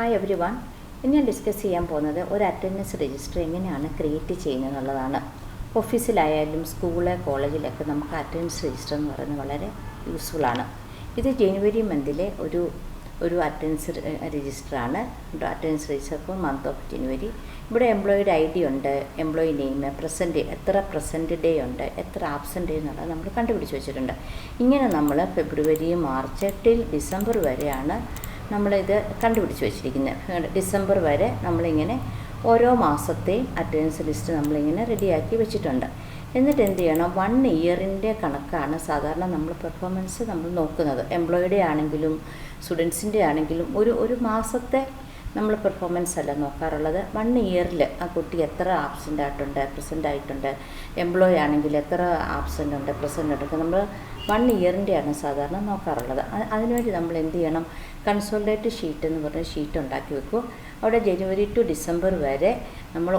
Hi every one. ഇന്ന് ഞാൻ discuss ചെയ്യാൻ പോകുന്നത് ഒരു അറ്റൻഡൻസ് രജിസ്റ്റർ എങ്ങനെയാണ് ക്രിയേറ്റ് ചെയ്യുന്നത് എന്നുള്ളതാണ്. ഓഫീസിലായാലും സ്കൂള് കോളേജിലൊക്കെ നമുക്ക് അറ്റൻഡൻസ് രജിസ്റ്റർ എന്ന് പറയുന്നത് വളരെ യൂസ്ഫുള്ളാണ്. ഇത് ജനുവരി മന്തിലെ ഒരു അറ്റൻഡൻസ് രജിസ്റ്ററാണ്. Attendance register for month of January. ഇവിടെ എംപ്ലോയിയുടെ ഐ ഡി ഉണ്ട്, എംപ്ലോയി നെയിം, എത്ര പ്രസൻറ്റ് ഡേ ഉണ്ട്, എത്ര ആബ്സെൻ്റ് ഡേ എന്നുള്ളത് നമ്മൾ കണ്ടുപിടിച്ച് വെച്ചിട്ടുണ്ട്. ഇങ്ങനെ നമ്മൾ ഫെബ്രുവരി, മാർച്ച് ടിൽ ഡിസംബർ വരെയാണ് നമ്മളിത് കണ്ടുപിടിച്ച് വെച്ചിരിക്കുന്നത്. ഡിസംബർ വരെ നമ്മളിങ്ങനെ ഓരോ മാസത്തെയും അറ്റൻഡൻസ് ലിസ്റ്റ് നമ്മളിങ്ങനെ റെഡിയാക്കി വെച്ചിട്ടുണ്ട്. എന്നിട്ട് എന്ത് ചെയ്യണം, 1 ഇയറിൻ്റെ കണക്കാണ് സാധാരണ നമ്മൾ പെർഫോമൻസ് നമ്മൾ നോക്കുന്നത്. എംപ്ലോയിയുടെ ആണെങ്കിലും സ്റ്റുഡൻസിൻ്റെ ആണെങ്കിലും ഒരു മാസത്തെ നമ്മൾ പെർഫോമൻസ് അല്ല നോക്കാറുള്ളത്. 1 ഇയറിൽ ആ കുട്ടി എത്ര ആബ്സെൻ്റ് ആയിട്ടുണ്ട്, പ്രസൻ്റ് ആയിട്ടുണ്ട്, എംപ്ലോയി ആണെങ്കിൽ എത്ര ആബ്സെൻ്റ് ഉണ്ട്, പ്രസൻ്റ് ഉണ്ട്, നമ്മൾ 1 ഇയറിൻ്റെയാണ് സാധാരണ നോക്കാറുള്ളത്. അതിനുവേണ്ടി നമ്മൾ എന്ത് ചെയ്യണം, കൺസോളിഡേറ്റ് ഷീറ്റ് എന്ന് പറഞ്ഞ ഷീറ്റ് ഉണ്ടാക്കി വെക്കും. അവിടെ ജനുവരി ടു ഡിസംബർ വരെ നമ്മൾ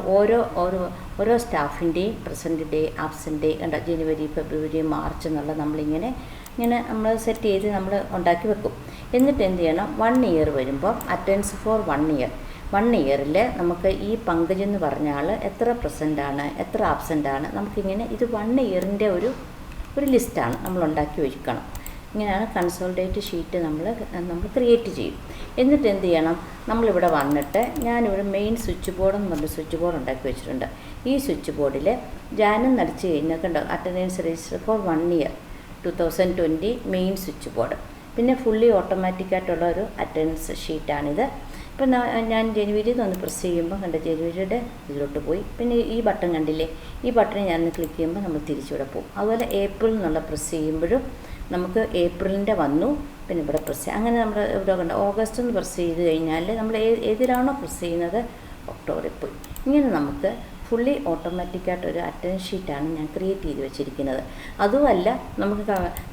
ഓരോ സ്റ്റാഫിൻ്റെയും പ്രസൻറ്റ് ഡേ, ആബ്സെൻ്റ് ഡേ ഉണ്ട്, ജനുവരി, ഫെബ്രുവരി, മാർച്ച് എന്നുള്ള നമ്മളിങ്ങനെ നമ്മൾ സെറ്റ് ചെയ്ത് നമ്മൾ ഉണ്ടാക്കി വെക്കും. എന്നിട്ട് എന്ത് ചെയ്യണം, 1 ഇയർ വരുമ്പോൾ അറ്റൻഡൻസ് ഫോർ 1 ഇയർ, 1 ഇയറിൽ നമുക്ക് ഈ പങ്കജ് എന്ന് പറഞ്ഞ ആൾ എത്ര പ്രസൻ്റാണ്, എത്ര ആബ്സെൻ്റാണ്, നമുക്കിങ്ങനെ ഇത് 1 ഇയറിൻ്റെ ഒരു ലിസ്റ്റാണ് നമ്മൾ ഉണ്ടാക്കി വെക്കണം. ഇങ്ങനെയാണ് കൺസോളിഡേറ്റ് ഷീറ്റ് നമ്മൾ ക്രിയേറ്റ് ചെയ്യും. എന്നിട്ട് എന്ത് ചെയ്യണം, നമ്മളിവിടെ വന്നിട്ട് ഞാനിവിടെ മെയിൻ സ്വിച്ച് ബോർഡ് എന്ന് പറഞ്ഞ സ്വിച്ച് ബോർഡ് ഉണ്ടാക്കി വെച്ചിട്ടുണ്ട്. ഈ സ്വിച്ച് ബോർഡിൽ ജാനം നടിച്ച് കഴിഞ്ഞാൽ കണ്ടോ, attendance register four 1 year 2020 main switch board. പിന്നെ ഫുള്ളി ഓട്ടോമാറ്റിക്കായിട്ടുള്ള ഒരു അറ്റൻഡൻസ് ഷീറ്റാണിത്. ഇപ്പം ഞാൻ ജനുവരിയിൽ നിന്ന് പ്രസ് ചെയ്യുമ്പോൾ കണ്ട ജനുവരിയുടെ ഇതിലോട്ട് പോയി. പിന്നെ ഈ ബട്ടൺ കണ്ടില്ലേ, ഈ ബട്ടൺ ഞാൻ ക്ലിക്ക് ചെയ്യുമ്പോൾ നമ്മൾ തിരിച്ചിവിടെ പോകും. അതുപോലെ ഏപ്രിൽ എന്നുള്ള പ്രസ് ചെയ്യുമ്പോഴും നമുക്ക് ഏപ്രിലിൻ്റെ വന്നു, പിന്നെ ഇവിടെ പ്രസ് ചെയ്യാം. അങ്ങനെ നമ്മൾ ഇവിടെ കണ്ട ഓഗസ്റ്റ് എന്ന് പ്രസ് ചെയ്ത് കഴിഞ്ഞാൽ നമ്മൾ ഏതിലാണോ പ്രസ് ചെയ്യുന്നത് ഒക്ടോബറിൽ പോയി. ഇങ്ങനെ നമുക്ക് ഫുള്ളി ഓട്ടോമാറ്റിക്കായിട്ടൊരു അറ്റൻഡൻസ് ഷീറ്റാണ് ഞാൻ ക്രിയേറ്റ് ചെയ്ത് വെച്ചിരിക്കുന്നത്. അതുമല്ല, നമുക്ക്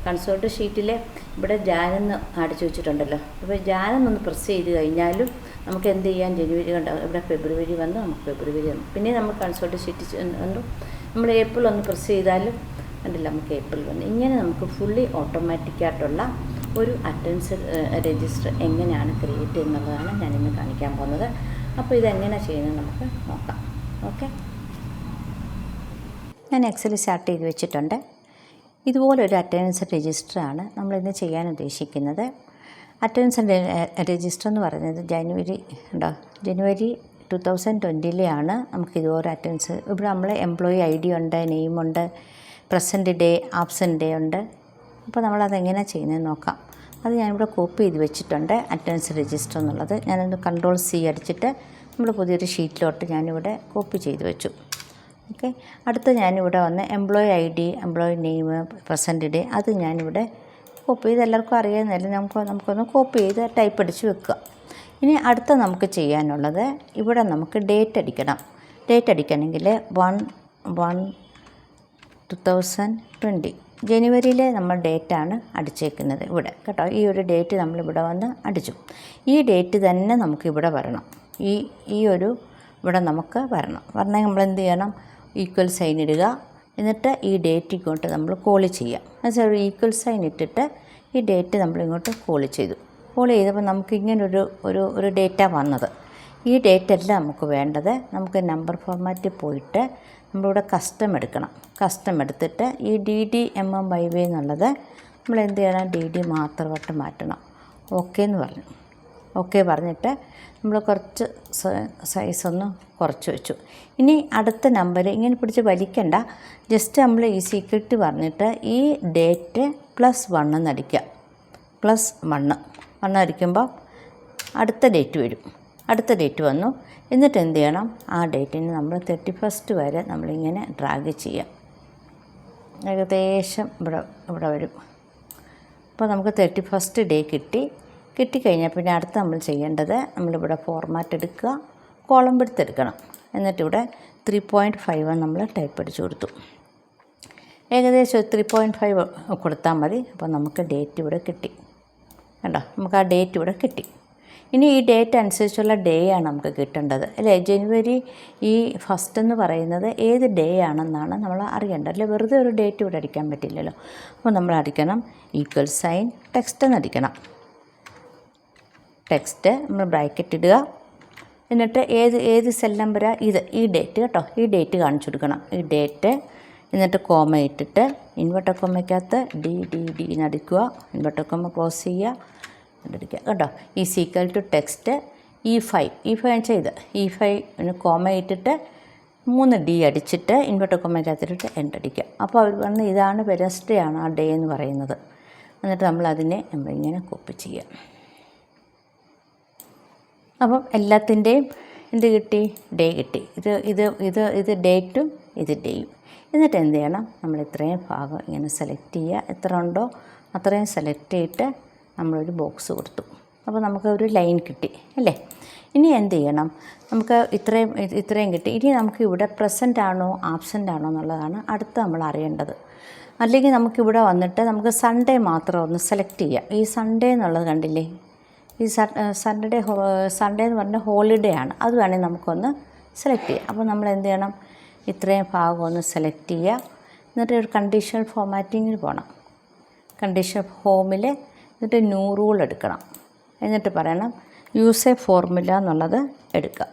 കൺസോൾട്ട് ഷീറ്റിൽ ഇവിടെ ജാനെന്ന് അടിച്ചു വെച്ചിട്ടുണ്ടല്ലോ. അപ്പോൾ ജാനെന്നൊന്ന് പ്രസ് ചെയ്ത് കഴിഞ്ഞാലും നമുക്ക് എന്ത് ചെയ്യാൻ, ജനുവരി കണ്ട ഇവിടെ ഫെബ്രുവരി വന്നു, നമുക്ക് ഫെബ്രുവരി വന്നു. പിന്നെ നമുക്ക് കൺസോൾട്ട് ഷീറ്റ് വന്നു, നമ്മൾ ഏപ്രിൽ ഒന്ന് പ്രസ് ചെയ്താലും കണ്ടില്ല, നമുക്ക് ഏപ്രിൽ വന്നു. ഇങ്ങനെ നമുക്ക് ഫുള്ളി ഓട്ടോമാറ്റിക്കായിട്ടുള്ള ഒരു അറ്റൻഡൻസ് രജിസ്റ്റർ എങ്ങനെയാണ് ക്രിയേറ്റ് ചെയ്യുന്നതാണ് ഞാനിന്ന് കാണിക്കാൻ പോകുന്നത്. അപ്പോൾ ഇതെങ്ങനെ ചെയ്യുന്നത് നമുക്ക് നോക്കാം. ഓക്കെ, ഞാൻ എക്സൽ സ്റ്റാർട്ട് ചെയ്ത് വെച്ചിട്ടുണ്ട്. ഇതുപോലൊരു അറ്റൻഡൻസ് രജിസ്റ്ററാണ് നമ്മളിന്ന് ചെയ്യാൻ ഉദ്ദേശിക്കുന്നത്. അറ്റൻഡൻസ് രജിസ്റ്റർ എന്ന് പറയുന്നത് ജനുവരി 2020 നമുക്കിതുപോലെ അറ്റൻഡൻസ്. ഇവിടെ നമ്മൾ എംപ്ലോയി ഐ ഡി ഉണ്ട്, നെയിമുണ്ട്, പ്രസൻറ്റ് ഡേ, ആബ്സെൻ്റ് ഡേ ഉണ്ട്. അപ്പോൾ നമ്മളതെങ്ങനെ ചെയ്യുന്നത് നോക്കാം. അത് ഞാനിവിടെ കോപ്പി ചെയ്ത് വെച്ചിട്ടുണ്ട്, അറ്റൻഡൻസ് രജിസ്റ്റർ എന്നുള്ളത്. ഞാനൊന്ന് Ctrl+C അടിച്ചിട്ട് നമ്മൾ പുതിയൊരു ഷീറ്റിലോട്ട് ഞാനിവിടെ കോപ്പി ചെയ്ത് വെച്ചു. ഓക്കെ, അടുത്ത ഞാനിവിടെ വന്ന് employee I D, employee name, present day അത് ഞാനിവിടെ കോപ്പി ചെയ്ത്, എല്ലാവർക്കും അറിയാമെന്നല്ല, നമുക്കൊന്ന് കോപ്പി ചെയ്ത് ടൈപ്പ് അടിച്ച് വെക്കുക. ഇനി അടുത്ത നമുക്ക് ചെയ്യാനുള്ളത്, ഇവിടെ നമുക്ക് ഡേറ്റ് അടിക്കണം. ഡേറ്റ് അടിക്കണമെങ്കിൽ 1/1/2020 ജനുവരിയിലെ നമ്മൾ ഡേറ്റാണ് അടിച്ചേക്കുന്നത് ഇവിടെ കേട്ടോ. ഈ ഒരു ഡേറ്റ് നമ്മളിവിടെ വന്ന് അടിച്ചു. ഈ ഡേറ്റ് തന്നെ നമുക്കിവിടെ വരണം. ഇവിടെ നമുക്ക് വരണമെങ്കിൽ നമ്മൾ എന്ത് ചെയ്യണം, ഈക്വൽ സൈൻ ഇടുക. എന്നിട്ട് ഈ ഡേറ്റ് ഇങ്ങോട്ട് നമ്മൾ കോൾ ചെയ്യാം. എന്നുവെച്ചാൽ ഈക്വൽ സൈൻ ഇട്ടിട്ട് ഈ ഡേറ്റ് നമ്മളിങ്ങോട്ട് കോൾ ചെയ്തു. കോൾ ചെയ്തപ്പോൾ നമുക്ക് ഇങ്ങനൊരു ഡേറ്റ വന്നത്. ഈ ഡേറ്റല്ല നമുക്ക് വേണ്ടത്. നമുക്ക് നമ്പർ ഫോർമാറ്റിൽ പോയിട്ട് നമ്മളിവിടെ കസ്റ്റം എടുക്കണം. കസ്റ്റം എടുത്തിട്ട് ഈ DDMMYY എന്നുള്ളത് നമ്മൾ എന്ത് ചെയ്യണം, DD മാത്രമായിട്ട് മാറ്റണം. ഓക്കെ എന്ന് പറഞ്ഞു. ഓക്കെ പറഞ്ഞിട്ട് നമ്മൾ കുറച്ച് സൈസ് ഒന്ന് കുറച്ച് വെച്ചു. ഇനി അടുത്ത നമ്പർ ഇങ്ങനെ പിടിച്ച് വലിക്കണ്ട, ജസ്റ്റ് നമ്മൾ ഈ സീക്രട്ട് പറഞ്ഞിട്ട് ഈ ഡേറ്റ് +1 എന്നടിക്കുക. +1 അടിക്കുമ്പോൾ അടുത്ത ഡേറ്റ് വരും. അടുത്ത ഡേറ്റ് വന്നു. എന്നിട്ട് എന്ത് ചെയ്യണം, ആ ഡേറ്റിന് നമ്മൾ 31st വരെ നമ്മളിങ്ങനെ ഡ്രാഗ് ചെയ്യാം. ഏകദേശം ഇവിടെ വരും. അപ്പോൾ നമുക്ക് 31st ഡേ കിട്ടിക്കഴിഞ്ഞാൽ പിന്നെ അടുത്ത് നമ്മൾ ചെയ്യേണ്ടത്, നമ്മളിവിടെ ഫോർമാറ്റ് എടുക്കുക, കോളം എടുത്തെടുക്കണം. എന്നിട്ടിവിടെ 3.5 നമ്മൾ ടൈപ്പ് അടിച്ചു കൊടുത്തു. ഏകദേശം 3.5 കൊടുത്താൽ മതി. അപ്പോൾ നമുക്ക് ഡേറ്റ് ഇവിടെ കിട്ടി കേട്ടോ. നമുക്ക് ആ ഡേറ്റ് ഇവിടെ കിട്ടി. ഇനി ഈ ഡേറ്റ് അനുസരിച്ചുള്ള ഡേ ആണ് നമുക്ക് കിട്ടേണ്ടത് അല്ലേ. ജനുവരി ഈ 1 എന്ന് പറയുന്നത് ഏത് ഡേ ആണെന്നാണ് നമ്മൾ അറിയേണ്ടത് അല്ലേ. വെറുതെ ഒരു ഡേറ്റ് ഇവിടെ അടിക്കാൻ പറ്റില്ലല്ലോ. അപ്പോൾ നമ്മൾ അടിക്കണം ഈക്വൽ സൈൻ ടെക്സ്റ്റ് എന്ന് അടിക്കണം. ടെക്സ്റ്റ് നമ്മൾ ബ്രാക്കറ്റ് ഇടുക. എന്നിട്ട് ഏത് സെൽ നമ്പറാ ഈ ഡേറ്റ് കേട്ടോ, ഈ ഡേറ്റ് കാണിച്ചു കൊടുക്കണം, ഈ ഡേറ്റ്. എന്നിട്ട് കോമ ഇട്ടിട്ട് ഇൻവെർട്ടർ കോമയ്ക്കകത്ത് ഡി നടിക്കുക, ഇൻവെർട്ടർ കോമ ക്ലോസ് ചെയ്യുക, അടിക്കുക കേട്ടോ. ഈക്വൽ ടു ടെക്സ്റ്റ് E5 ചെയ്ത് E5 കോമ ഇട്ടിട്ട് 3D അടിച്ചിട്ട് ഇൻവെർട്ടർ കോമയ്ക്കകത്തിട്ട് എൻ്റടിക്കുക. അപ്പോൾ അവർ പറഞ്ഞ് ഇതാണ് വെനസ്ഡേ ആണ് ആ ഡേ എന്ന് പറയുന്നത്. എന്നിട്ട് നമ്മളിങ്ങനെ കോപ്പി ചെയ്യുക. അപ്പം എല്ലാത്തിൻ്റെയും എന്ത് കിട്ടി? ഡേ കിട്ടി. ഇത് ഡേറ്റും ഇത് ഡേയും. എന്നിട്ട് എന്ത് ചെയ്യണം? നമ്മൾ ഇത്രയും ഭാഗം ഇങ്ങനെ സെലക്ട് ചെയ്യുക, എത്ര ഉണ്ടോ അത്രയും സെലക്ട് ചെയ്തിട്ട് നമ്മളൊരു ബോക്സ് കൊടുത്തു. അപ്പോൾ നമുക്ക് ഒരു ലൈൻ കിട്ടി അല്ലേ. ഇനി എന്ത് ചെയ്യണം? നമുക്ക് ഇത്രയും കിട്ടി. ഇനി നമുക്ക് ഇവിടെ പ്രസൻ്റ് ആണോ ആബ്സെൻ്റ് ആണോ എന്നുള്ളതാണ് അടുത്ത് നമ്മൾ അറിയേണ്ടത്. അല്ലെങ്കിൽ നമുക്കിവിടെ വന്നിട്ട് നമുക്ക് സൺഡേ മാത്രം ഒന്ന് സെലക്ട് ചെയ്യാം. ഈ സൺഡേ എന്നുള്ളത് കണ്ടില്ലേ, ഈ സൺഡേ എന്ന് പറഞ്ഞാൽ ഹോളിഡേ ആണ്. അത് വേണമെങ്കിൽ നമുക്കൊന്ന് സെലക്ട് ചെയ്യാം. അപ്പോൾ നമ്മൾ എന്ത് ചെയ്യണം? ഇത്രയും ഭാഗം ഒന്ന് സെലക്ട് ചെയ്യുക. എന്നിട്ട് ഒരു കണ്ടീഷണൽ ഫോർമാറ്റിങ്ങിൽ പോകണം. കണ്ടീഷണൽ ഹോമിൽ എന്നിട്ട് ന്യൂ റൂൾ എടുക്കണം. എന്നിട്ട് പറയണം യൂസ് എ ഫോർമുല എന്നുള്ളത് എടുക്കുക.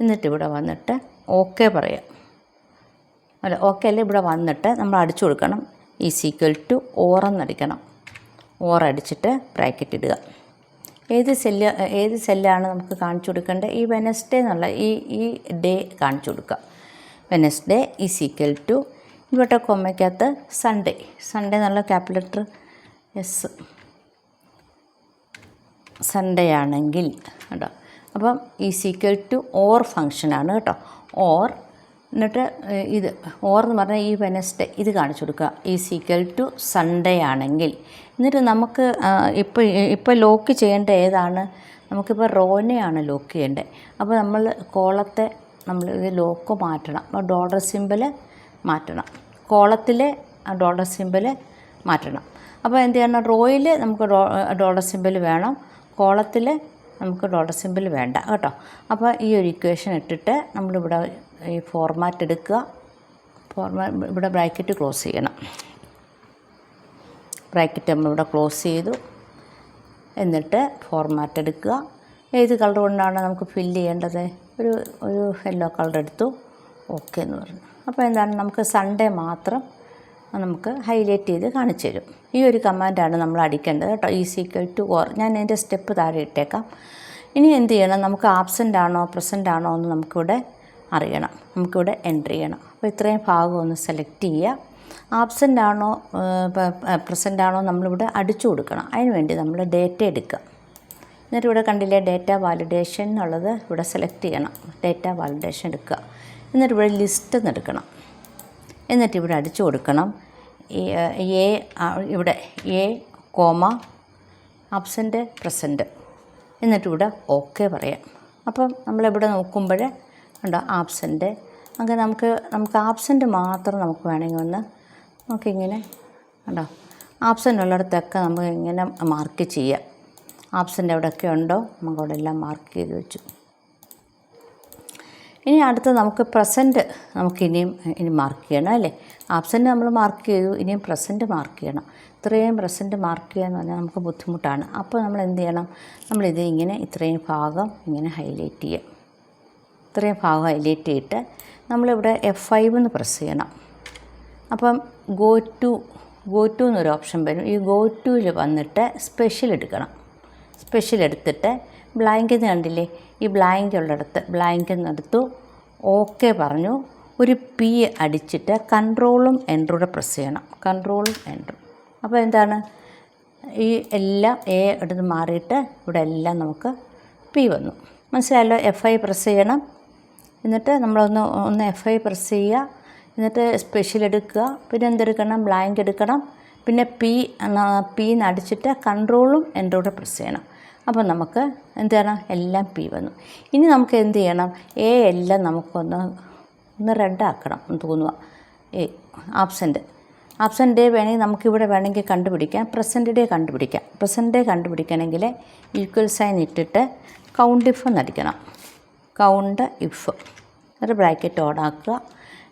എന്നിട്ട് ഇവിടെ വന്നിട്ട് ഓക്കെ പറയാം. ഓക്കെ അല്ലേ, ഇവിടെ വന്നിട്ട് നമ്മൾ അടിച്ചു കൊടുക്കണം ഈക്വൽ ടു ഓർ എന്നടിക്കണം. ഓർ അടിച്ചിട്ട് ബ്രാക്കറ്റ് ഇടുക. ഏത് സെല്ലാണ് നമുക്ക് കാണിച്ചു കൊടുക്കേണ്ടത്? ഈ വെനസ്ഡേ എന്നുള്ള ഈ ഡേ കാണിച്ചു കൊടുക്കുക. വെനസ്ഡേ ഈക്വൽ ടു ഇൻവെർട്ടർ കോമയ്ക്കകത്ത് സൺഡേ എന്നുള്ള ക്യാപിറ്റൽ ലെറ്റർ എസ് സൺഡേ ആണെങ്കിൽ കേട്ടോ. അപ്പം ഈക്വൽ ടു ഓർ ഫങ്ഷനാണ് കേട്ടോ. ഓർ എന്നിട്ട് ഓർ എന്ന് പറഞ്ഞാൽ ഈ വെനസ്ഡേ ഇത് കാണിച്ചു കൊടുക്കുക ഈക്വൽ ടു സൺഡേ ആണെങ്കിൽ. എന്നിട്ട് നമുക്ക് ഇപ്പോൾ ലോക്ക് ചെയ്യേണ്ട ഏതാണ്? നമുക്കിപ്പോൾ റോനെയാണ് ലോക്ക് ചെയ്യേണ്ടത്. അപ്പോൾ നമ്മൾ കോളത്തെ ഇത് ലോക്ക് മാറ്റണം. അപ്പോൾ ഡോളർ സിമ്പൽ മാറ്റണം, കോളത്തിലെ ഡോളർ സിമ്പൽ മാറ്റണം. അപ്പോൾ എന്ത് ചെയ്യണം? റോയിൽ നമുക്ക് ഡോളർ സിമ്പൽ വേണം, കോളത്തിൽ നമുക്ക് ഡോളർ സിമ്പൽ വേണ്ട കേട്ടോ. അപ്പോൾ ഈ ഒരു ഇക്വേഷൻ ഇട്ടിട്ട് നമ്മളിവിടെ ഈ ഫോർമാറ്റ് എടുക്കുക. ഇവിടെ ബ്രാക്കറ്റ് ക്ലോസ് ചെയ്യണം. ബ്രാക്കറ്റ് നമ്മളിവിടെ ക്ലോസ് ചെയ്തു. എന്നിട്ട് ഫോർമാറ്റ് എടുക്കുക. ഏത് കളർ കൊണ്ടാണ് നമുക്ക് ഫില്ല് ചെയ്യേണ്ടത്? ഒരു യെല്ലോ കളർ എടുത്തു. ഓക്കെ എന്ന് പറഞ്ഞു. അപ്പോൾ എന്താണ്? നമുക്ക് സൺഡേ മാത്രം നമുക്ക് ഹൈലൈറ്റ് ചെയ്ത് കാണിച്ചു തരും. ഈ ഒരു കമാൻഡാണ് നമ്മൾ അടിക്കേണ്ടത് കേട്ടോ. Equal two or. ഞാൻ എൻ്റെ സ്റ്റെപ്പ് താഴെ ഇട്ടേക്കാം. ഇനി എന്ത് ചെയ്യണം? നമുക്ക് ആബ്സെൻ്റ് ആണോ പ്രസൻ്റ് ആണോ എന്ന് നമുക്കിവിടെ അറിയണം. നമുക്കിവിടെ എൻ്റർ ചെയ്യണം. അപ്പോൾ ഇത്രയും ഭാഗം ഒന്ന് സെലക്ട് ചെയ്യുക. ആബ്സെൻ്റ് ആണോ പ്രസൻ്റ് ആണോ നമ്മളിവിടെ അടിച്ചു കൊടുക്കണം. അതിന് വേണ്ടി നമ്മൾ ഡേറ്റ എടുക്കുക. എന്നിട്ട് ഇവിടെ കണ്ടില്ലേ ഡേറ്റ വാലിഡേഷൻ എന്നുള്ളത് ഇവിടെ സെലക്ട് ചെയ്യണം. ഡേറ്റ വാലിഡേഷൻ എടുക്കുക. എന്നിട്ട് ഇവിടെ ലിസ്റ്റ് എന്ന് എടുക്കണം. എന്നിട്ട് ഇവിടെ അടിച്ചു കൊടുക്കണം ഇവിടെ എ കോമ ആബ്സെൻ്റ് പ്രസൻറ്റ്. എന്നിട്ട് ഇവിടെ ഓക്കെ പറയാം. അപ്പം നമ്മളിവിടെ നോക്കുമ്പോൾ ഉണ്ടോ ആബ്സെൻ്റ്. അങ്ങനെ നമുക്ക് ആബ്സെൻ്റ് മാത്രം നമുക്ക് വേണമെങ്കിൽ ഒന്ന് നമുക്കിങ്ങനെ ഉണ്ടോ ആബ്സെൻ്റ് ഉള്ളിടത്തൊക്കെ നമുക്ക് ഇങ്ങനെ മാർക്ക് ചെയ്യാം. ആബ്സെൻ്റ് എവിടെയൊക്കെ ഉണ്ടോ നമുക്കവിടെ എല്ലാം മാർക്ക് ചെയ്ത് വെച്ചു. ഇനി അടുത്ത് നമുക്ക് പ്രസൻറ്റ് ഇനി മാർക്ക് ചെയ്യണം അല്ലേ. ആബ്സെൻ്റ് നമ്മൾ മാർക്ക് ചെയ്തു, ഇനിയും പ്രസൻറ്റ് മാർക്ക് ചെയ്യണം. ഇത്രയും പ്രസൻറ്റ് മാർക്ക് ചെയ്യുക എന്ന് പറഞ്ഞാൽ നമുക്ക് ബുദ്ധിമുട്ടാണ്. അപ്പോൾ നമ്മൾ എന്ത് ചെയ്യണം? നമ്മളിത് ഇത്രയും ഭാഗം ഇങ്ങനെ ഹൈലൈറ്റ് ചെയ്യുക. ഇത്രയും ഭാഗം ഹൈലൈറ്റ് ചെയ്തിട്ട് നമ്മളിവിടെ F5 എന്ന് പ്രസ് ചെയ്യണം. അപ്പം ഗോ ടു എന്നൊരു ഓപ്ഷൻ വരും. ഈ ഗോ ടുവിൽ വന്നിട്ട് സ്പെഷ്യൽ എടുക്കണം. സ്പെഷ്യൽ എടുത്തിട്ട് ബ്ലാങ്ക് എന്ന് കണ്ടില്ലേ, ഈ ബ്ലാങ്ക് ഉള്ളിടത്ത് ബ്ലാങ്ക് എന്നെടുത്തു. ഓക്കെ പറഞ്ഞു. ഒരു P അടിച്ചിട്ട് കൺട്രോളും എൻ്ററൂടെ പ്രസ് ചെയ്യണം. കൺട്രോളും എൻ്ററും. അപ്പോൾ എന്താണ്? ഈ എല്ലാം എ എടുത്ത് മാറിയിട്ട് ഇവിടെ എല്ലാം നമുക്ക് P വന്നു. മനസ്സിലായല്ലോ? F5 പ്രസ് ചെയ്യണം. എന്നിട്ട് നമ്മളൊന്ന് F5 പ്രസ് ചെയ്യുക. എന്നിട്ട് സ്പെഷ്യൽ എടുക്കുക. പിന്നെ എന്തെടുക്കണം? ബ്ലാങ്ക് എടുക്കണം. പിന്നെ P അടിച്ചിട്ട് കൺട്രോളും എൻ്ററൂടെ പ്രസ് ചെയ്യണം. അപ്പോൾ നമുക്ക് എന്ത് ചെയ്യണം? എല്ലാം P വന്നു. ഇനി നമുക്ക് എന്ത് ചെയ്യണം? എല്ലാം നമുക്കൊന്ന് റെഡ് ആക്കണം എന്ന് തോന്നുക. ആബ്സെൻ്റ് ഡേ വേണമെങ്കിൽ നമുക്കിവിടെ വേണമെങ്കിൽ കണ്ടുപിടിക്കാം. പ്രസൻറ്റ് ഡേ കണ്ടുപിടിക്കാം. പ്രസൻറ്റ് ഡേ കണ്ടുപിടിക്കണമെങ്കിൽ ഈക്വൽ സൈൻ ഇട്ടിട്ട് കൗണ്ട് ഇഫ് എന്നടിക്കണം. കൗണ്ട് ഇഫ് എന്നിട്ട് ബ്രാക്കറ്റ് ഓൺ ആക്കുക.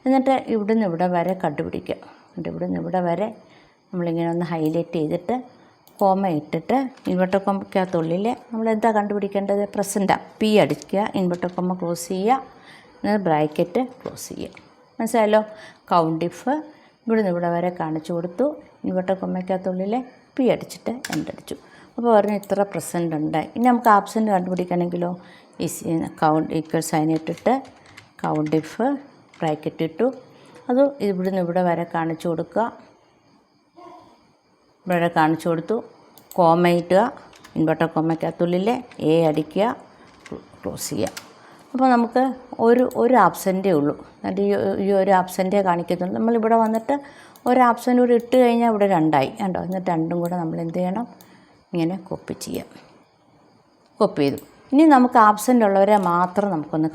എന്നിട്ട് ഇവിടുന്ന് ഇവിടെ വരെ കണ്ടുപിടിക്കുക. എന്നിട്ട് ഇവിടുന്ന് ഇവിടെ വരെ നമ്മളിങ്ങനെ ഒന്ന് ഹൈലൈറ്റ് ചെയ്തിട്ട് കോമ ഇട്ടിട്ട് ഇൻവെർട്ടർ കോമയ്ക്കകത്തുള്ളിൽ നമ്മൾ എന്താ കണ്ടുപിടിക്കേണ്ടത്? പ്രസൻറ്റാണ്. പി അടിക്കുക, ഇൻവെർട്ടർ കോമ ക്ലോസ് ചെയ്യുക, ബ്രാക്കറ്റ് ക്ലോസ് ചെയ്യുക. മനസ്സിലായല്ലോ? കൗണ്ട് ഇഫ് ഇവിടുന്ന് ഇവിടെ വരെ കാണിച്ചു കൊടുത്തു. ഇൻവെർട്ടർ കോമയ്ക്കകത്തുള്ളിൽ പി അടിച്ചിട്ട് എൻ്റടിച്ചു. അപ്പോൾ പറഞ്ഞു ഇത്ര പ്രസൻ്റ് ഉണ്ട്. ഇനി നമുക്ക് ആബ്സെൻറ്റ് കണ്ടുപിടിക്കണമെങ്കിലോ കൗണ്ട് ഈക്വൽ സൈൻ ഇട്ടിട്ട് കൗണ്ട് ഇഫ് ബ്രാക്കറ്റ് ഇട്ടു. അത് ഇവിടുന്ന് ഇവിടെ വരെ കാണിച്ചു കൊടുക്കുക. ഇവിടെ കാണിച്ചു കൊടുത്തു. കോമ ഇട്ടുക, ഇൻവെർട്ടർ കോമയ്ക്കകത്തുള്ളിൽ എ അടിക്കുക, ക്ലോസ് ചെയ്യുക. അപ്പോൾ നമുക്ക് ഒരു ആബ്സെൻറ്റേ ഉള്ളൂ. എന്നിട്ട് ഈ ഒരു ആബ്സെൻറ്റേ കാണിക്കുന്നുള്ളൂ. നമ്മളിവിടെ വന്നിട്ട് ഒരു ആബ്സെൻ്റ് കൂടി ഇട്ട് കഴിഞ്ഞാൽ ഇവിടെ 2 ആയി കണ്ടോ. എന്നിട്ട് രണ്ടും കൂടെ നമ്മൾ എന്ത് ചെയ്യണം? ഇങ്ങനെ കോപ്പി ചെയ്യാം. കോപ്പി ചെയ്തു. ഇനി നമുക്ക് ആബ്സെൻ്റ് ഉള്ളവരെ മാത്രം നമുക്കൊന്ന്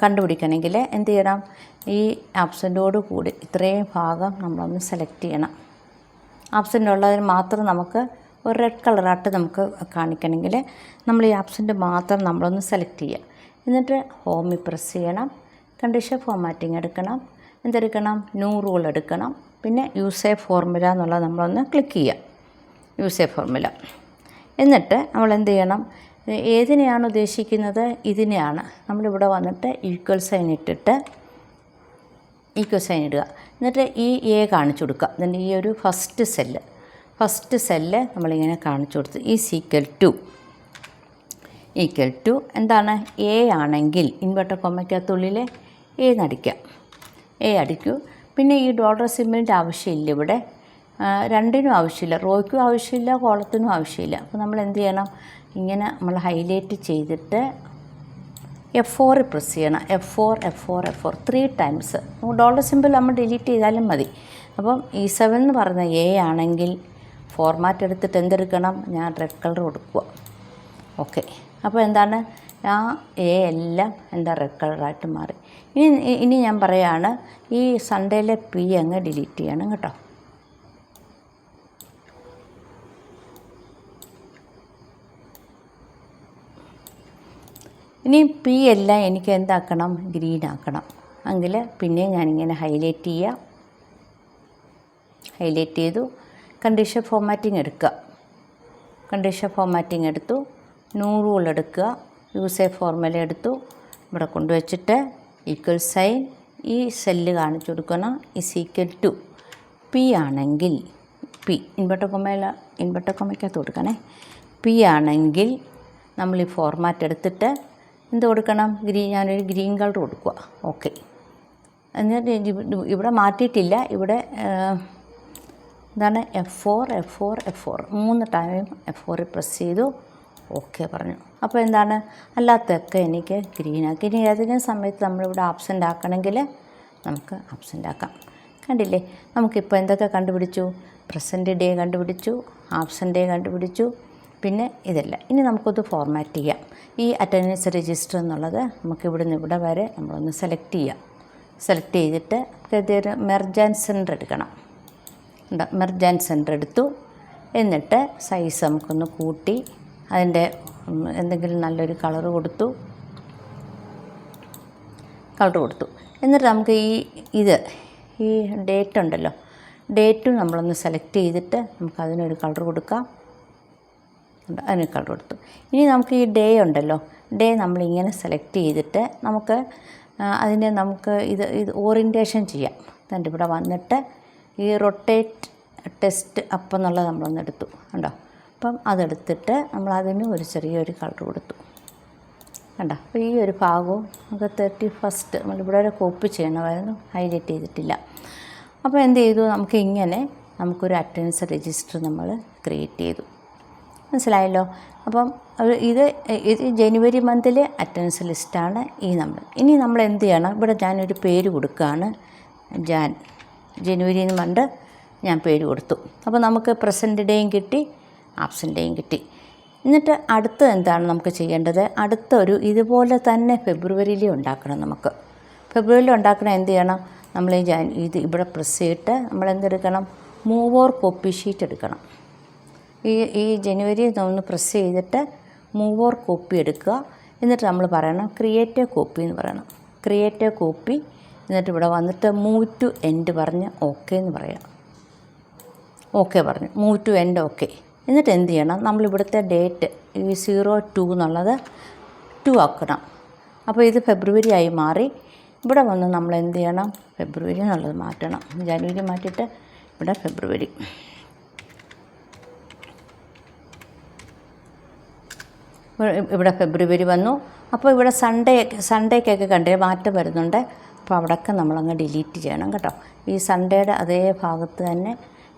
കണ്ടുപിടിക്കണമെങ്കിൽ എന്ത് ചെയ്യണം? ഈ ആബ്സെൻറ്റോട് കൂടി ഇത്രയും ഭാഗം നമ്മളൊന്ന് സെലക്ട് ചെയ്യണം. ആബ്സെൻ്റ് ഉള്ളതിന് മാത്രം നമുക്ക് ഒരു റെഡ് കളറായിട്ട് നമുക്ക് കാണിക്കണമെങ്കിൽ നമ്മൾ ഈ ആബ്സെൻ്റ് മാത്രം നമ്മളൊന്ന് സെലക്ട് ചെയ്യുക. എന്നിട്ട് ഹോമിൽ പ്രസ് ചെയ്യണം. കണ്ടീഷൻ ഫോർമാറ്റിംഗ് എടുക്കണം. എന്തെടുക്കണം? ന്യൂ റൂൾ എടുക്കണം. പിന്നെ യൂസ് എ ഫോർമുല എന്നുള്ളത് നമ്മളൊന്ന് ക്ലിക്ക് ചെയ്യുക. Use A formula. എന്നിട്ട് നമ്മൾ എന്ത് ചെയ്യണം? ഏതിനെയാണ് ഉദ്ദേശിക്കുന്നത്? ഇതിനെയാണ്. നമ്മളിവിടെ വന്നിട്ട് ഈക്വൽ സൈൻ ഇട്ടിട്ട് ഈക്വൽ സൈൻ ഇടുക. എന്നിട്ട് ഈ എ കാണിച്ചു കൊടുക്കുക. എന്നിട്ട് ഈ ഒരു ഫസ്റ്റ് സെല്ല് നമ്മളിങ്ങനെ കാണിച്ചു കൊടുത്ത് ഈക്വൽ ടു എന്താണ്? എ ആണെങ്കിൽ ഇൻവെർട്ടർ കോമയ്ക്കകത്തുള്ളിൽ എ അടിക്കൂ. പിന്നെ ഈ ഡോളർ സിമ്പിളിൻ്റെ ആവശ്യമില്ല. ഇവിടെ രണ്ടിനും ആവശ്യമില്ല. റോയ്ക്കും ആവശ്യമില്ല, കോളത്തിനും ആവശ്യമില്ല. അപ്പോൾ നമ്മൾ എന്ത് ചെയ്യണം? ഇങ്ങനെ നമ്മൾ ഹൈലൈറ്റ് ചെയ്തിട്ട് F4 പ്രസ് ചെയ്യണം. F4 3 times. ഡോളർ സിമ്പിൾ നമ്മൾ ഡിലീറ്റ് ചെയ്താലും മതി. അപ്പം E7 എന്ന് പറഞ്ഞ എ ആണെങ്കിൽ ഫോർമാറ്റ് എടുത്തിട്ട് എന്തെടുക്കണം? ഞാൻ റെഡ് കളർ കൊടുക്കുക. ഓക്കെ. അപ്പോൾ എന്താണ്? ആ എ എല്ലാം എന്താ റെഡ് കളറായിട്ട് മാറി. ഇനി ഞാൻ പറയുകയാണ്, ഈ സൺഡേയിലെ പി അങ്ങ് ഡിലീറ്റ് ചെയ്യണം കേട്ടോ. ഇനി പി എല്ലാം എനിക്ക് എന്താക്കണം? ഗ്രീൻ ആക്കണം. എങ്കിൽ പിന്നെ ഞാനിങ്ങനെ ഹൈലൈറ്റ് ചെയ്തു. കണ്ടീഷൻ ഫോർമാറ്റിംഗ് എടുത്തു. ന്യൂ റൂൾ എടുക്കുക. യൂസ് എ ഫോർമുല എടുത്തു. ഇവിടെ കൊണ്ടുവച്ചിട്ട് ഈക്വൽ സൈൻ ഈ സെല്ല് കാണിച്ചു കൊടുക്കണം. ഈസ് ഈക്വൽ ടു പി ആണെങ്കിൽ ഇൻവെർട്ടർ കോമയ്ക്കകത്ത് കൊടുക്കണേ. പി ആണെങ്കിൽ നമ്മൾ ഈ ഫോർമാറ്റ് എടുത്തിട്ട് എന്ത് കൊടുക്കണം? ഞാനൊരു ഗ്രീൻ കളർ കൊടുക്കുക. ഓക്കെ. എന്നിട്ട് ഇവിടെ മാറ്റിയിട്ടില്ല. ഇവിടെ എന്താണ്? F4 3 ടൈം F4 പ്രസ് ചെയ്തു. ഓക്കെ പറഞ്ഞു. അപ്പോൾ എന്താണ്? അല്ലാത്തൊക്കെ എനിക്ക് ഗ്രീനാക്കി. ഇനി ഏതെങ്കിലും സമയത്ത് നമ്മളിവിടെ ആബ്സെൻ്റ് ആക്കണമെങ്കിൽ നമുക്ക് ആബ്സെൻ്റ് ആക്കാം. കണ്ടില്ലേ? നമുക്കിപ്പോൾ എന്തൊക്കെ കണ്ടുപിടിച്ചു? പ്രസൻറ്റ് ഡേ കണ്ടുപിടിച്ചു, ആബ്സെൻ്റ് ഡേ കണ്ടുപിടിച്ചു, പിന്നെ ഇതല്ല. ഇനി നമുക്കൊന്ന് ഫോർമാറ്റ് ചെയ്യാം. ഈ അറ്റൻഡൻസ് രജിസ്റ്റർ എന്നുള്ളത് നമുക്കിവിടുന്ന് ഇവിടെ വരെ നമ്മളൊന്ന് സെലക്ട് ചെയ്തിട്ട് ഇതൊരു മെർജ് ആൻഡ് സെൻറ്റർ എടുക്കണം. മെർജ് ആൻഡ് സെൻറ്റർ എടുത്തു. എന്നിട്ട് സൈസ് നമുക്കൊന്ന് കൂട്ടി അതിൻ്റെ എന്തെങ്കിലും നല്ലൊരു കളർ കൊടുത്തു. എന്നിട്ട് നമുക്ക് ഈ ഡേറ്റ് ഉണ്ടല്ലോ, ഡേറ്റും നമ്മളൊന്ന് സെലക്ട് ചെയ്തിട്ട് നമുക്കതിനൊരു കളർ കൊടുക്കാം. അതിന് കളർ കൊടുത്തു. ഇനി നമുക്ക് ഈ ഡേ ഉണ്ടല്ലോ, ഡേ നമ്മളിങ്ങനെ സെലക്ട് ചെയ്തിട്ട് നമുക്ക് ഇത് ഓറിയൻറ്റേഷൻ ചെയ്യാം. എന്നിട്ട് ഇവിടെ വന്നിട്ട് ഈ റൊട്ടേറ്റ് ടെസ്റ്റ് അപ്പം എന്നുള്ളത് നമ്മളൊന്ന് എടുത്തു കണ്ടോ. അപ്പം അതെടുത്തിട്ട് നമ്മളതിന് ഒരു ചെറിയൊരു കളർ കൊടുത്തു കണ്ടോ. അപ്പോൾ ഈ ഒരു ഭാഗവും നമുക്ക് 31 നമ്മളിവിടെ വരെ കോപ്പി ചെയ്യണമായിരുന്നു, ഹൈലൈറ്റ് ചെയ്തിട്ടില്ല. അപ്പോൾ എന്ത് ചെയ്തു? നമുക്കൊരു അറ്റൻഡൻസ് രജിസ്റ്റർ നമ്മൾ ക്രിയേറ്റ് ചെയ്തു. മനസ്സിലായല്ലോ? അപ്പം ഇത് ജനുവരി മന്തിലെ അറ്റൻഡൻസ് ലിസ്റ്റാണ് ഇനി നമ്മൾ എന്ത് ചെയ്യണം? ഇവിടെ ഞാനൊരു പേര് കൊടുക്കുകയാണ്. ജനുവരി എന്ന് പറഞ്ഞിട്ട് ഞാൻ പേര് കൊടുത്തു. അപ്പോൾ നമുക്ക് പ്രസൻറ്റ് ഡേയും കിട്ടി, ആബ്സെൻ്റ് ഡേയും കിട്ടി. എന്നിട്ട് അടുത്ത എന്താണ് നമുക്ക് ചെയ്യേണ്ടത്? ഇതുപോലെ തന്നെ ഫെബ്രുവരിയിൽ ഉണ്ടാക്കണം. ഫെബ്രുവരിയിൽ ഉണ്ടാക്കണം. എന്ത് ചെയ്യണം? നമ്മൾ ഇവിടെ പ്രസ് ചെയ്തിട്ട് നമ്മൾ എന്തെടുക്കണം? മൂവ് ഓർ കോപ്പി ഷീറ്റ് എടുക്കണം. ഈ ജനുവരി ഒന്ന് പ്രസ് ചെയ്തിട്ട് മൂവ് ഓർ കോപ്പി എടുക്കുക. എന്നിട്ട് നമ്മൾ പറയണം ക്രിയേറ്റ് എ കോപ്പി എന്ന് പറയണം. Create A copy. എന്നിട്ട് ഇവിടെ വന്നിട്ട് മൂവ് ടു എൻഡ് പറഞ്ഞ് ഓക്കെ എന്ന് പറയാം. ഓക്കെ പറഞ്ഞു, മൂവ് ടു എൻഡ് ഓക്കെ. എന്നിട്ട് എന്ത് ചെയ്യണം, നമ്മളിവിടുത്തെ ഡേറ്റ് ഈ 02 എന്നുള്ളത് 2 ആക്കണം. അപ്പോൾ ഇത് ഫെബ്രുവരി ആയി മാറി. ഇവിടെ വന്ന് നമ്മൾ എന്ത് ചെയ്യണം, ഫെബ്രുവരി എന്നുള്ളത് മാറ്റണം. ജനുവരി മാറ്റിയിട്ട് ഇവിടെ ഫെബ്രുവരി. ഇവിടെ ഫെബ്രുവരി വന്നു. അപ്പോൾ ഇവിടെ സൺഡേക്കൊക്കെ കണ്ടേ മാറ്റം വരുന്നുണ്ട്. അപ്പോൾ അവിടെയൊക്കെ നമ്മളങ്ങ് ഡിലീറ്റ് ചെയ്യണം കേട്ടോ. ഈ സൺഡേയുടെ അതേ ഭാഗത്ത് തന്നെ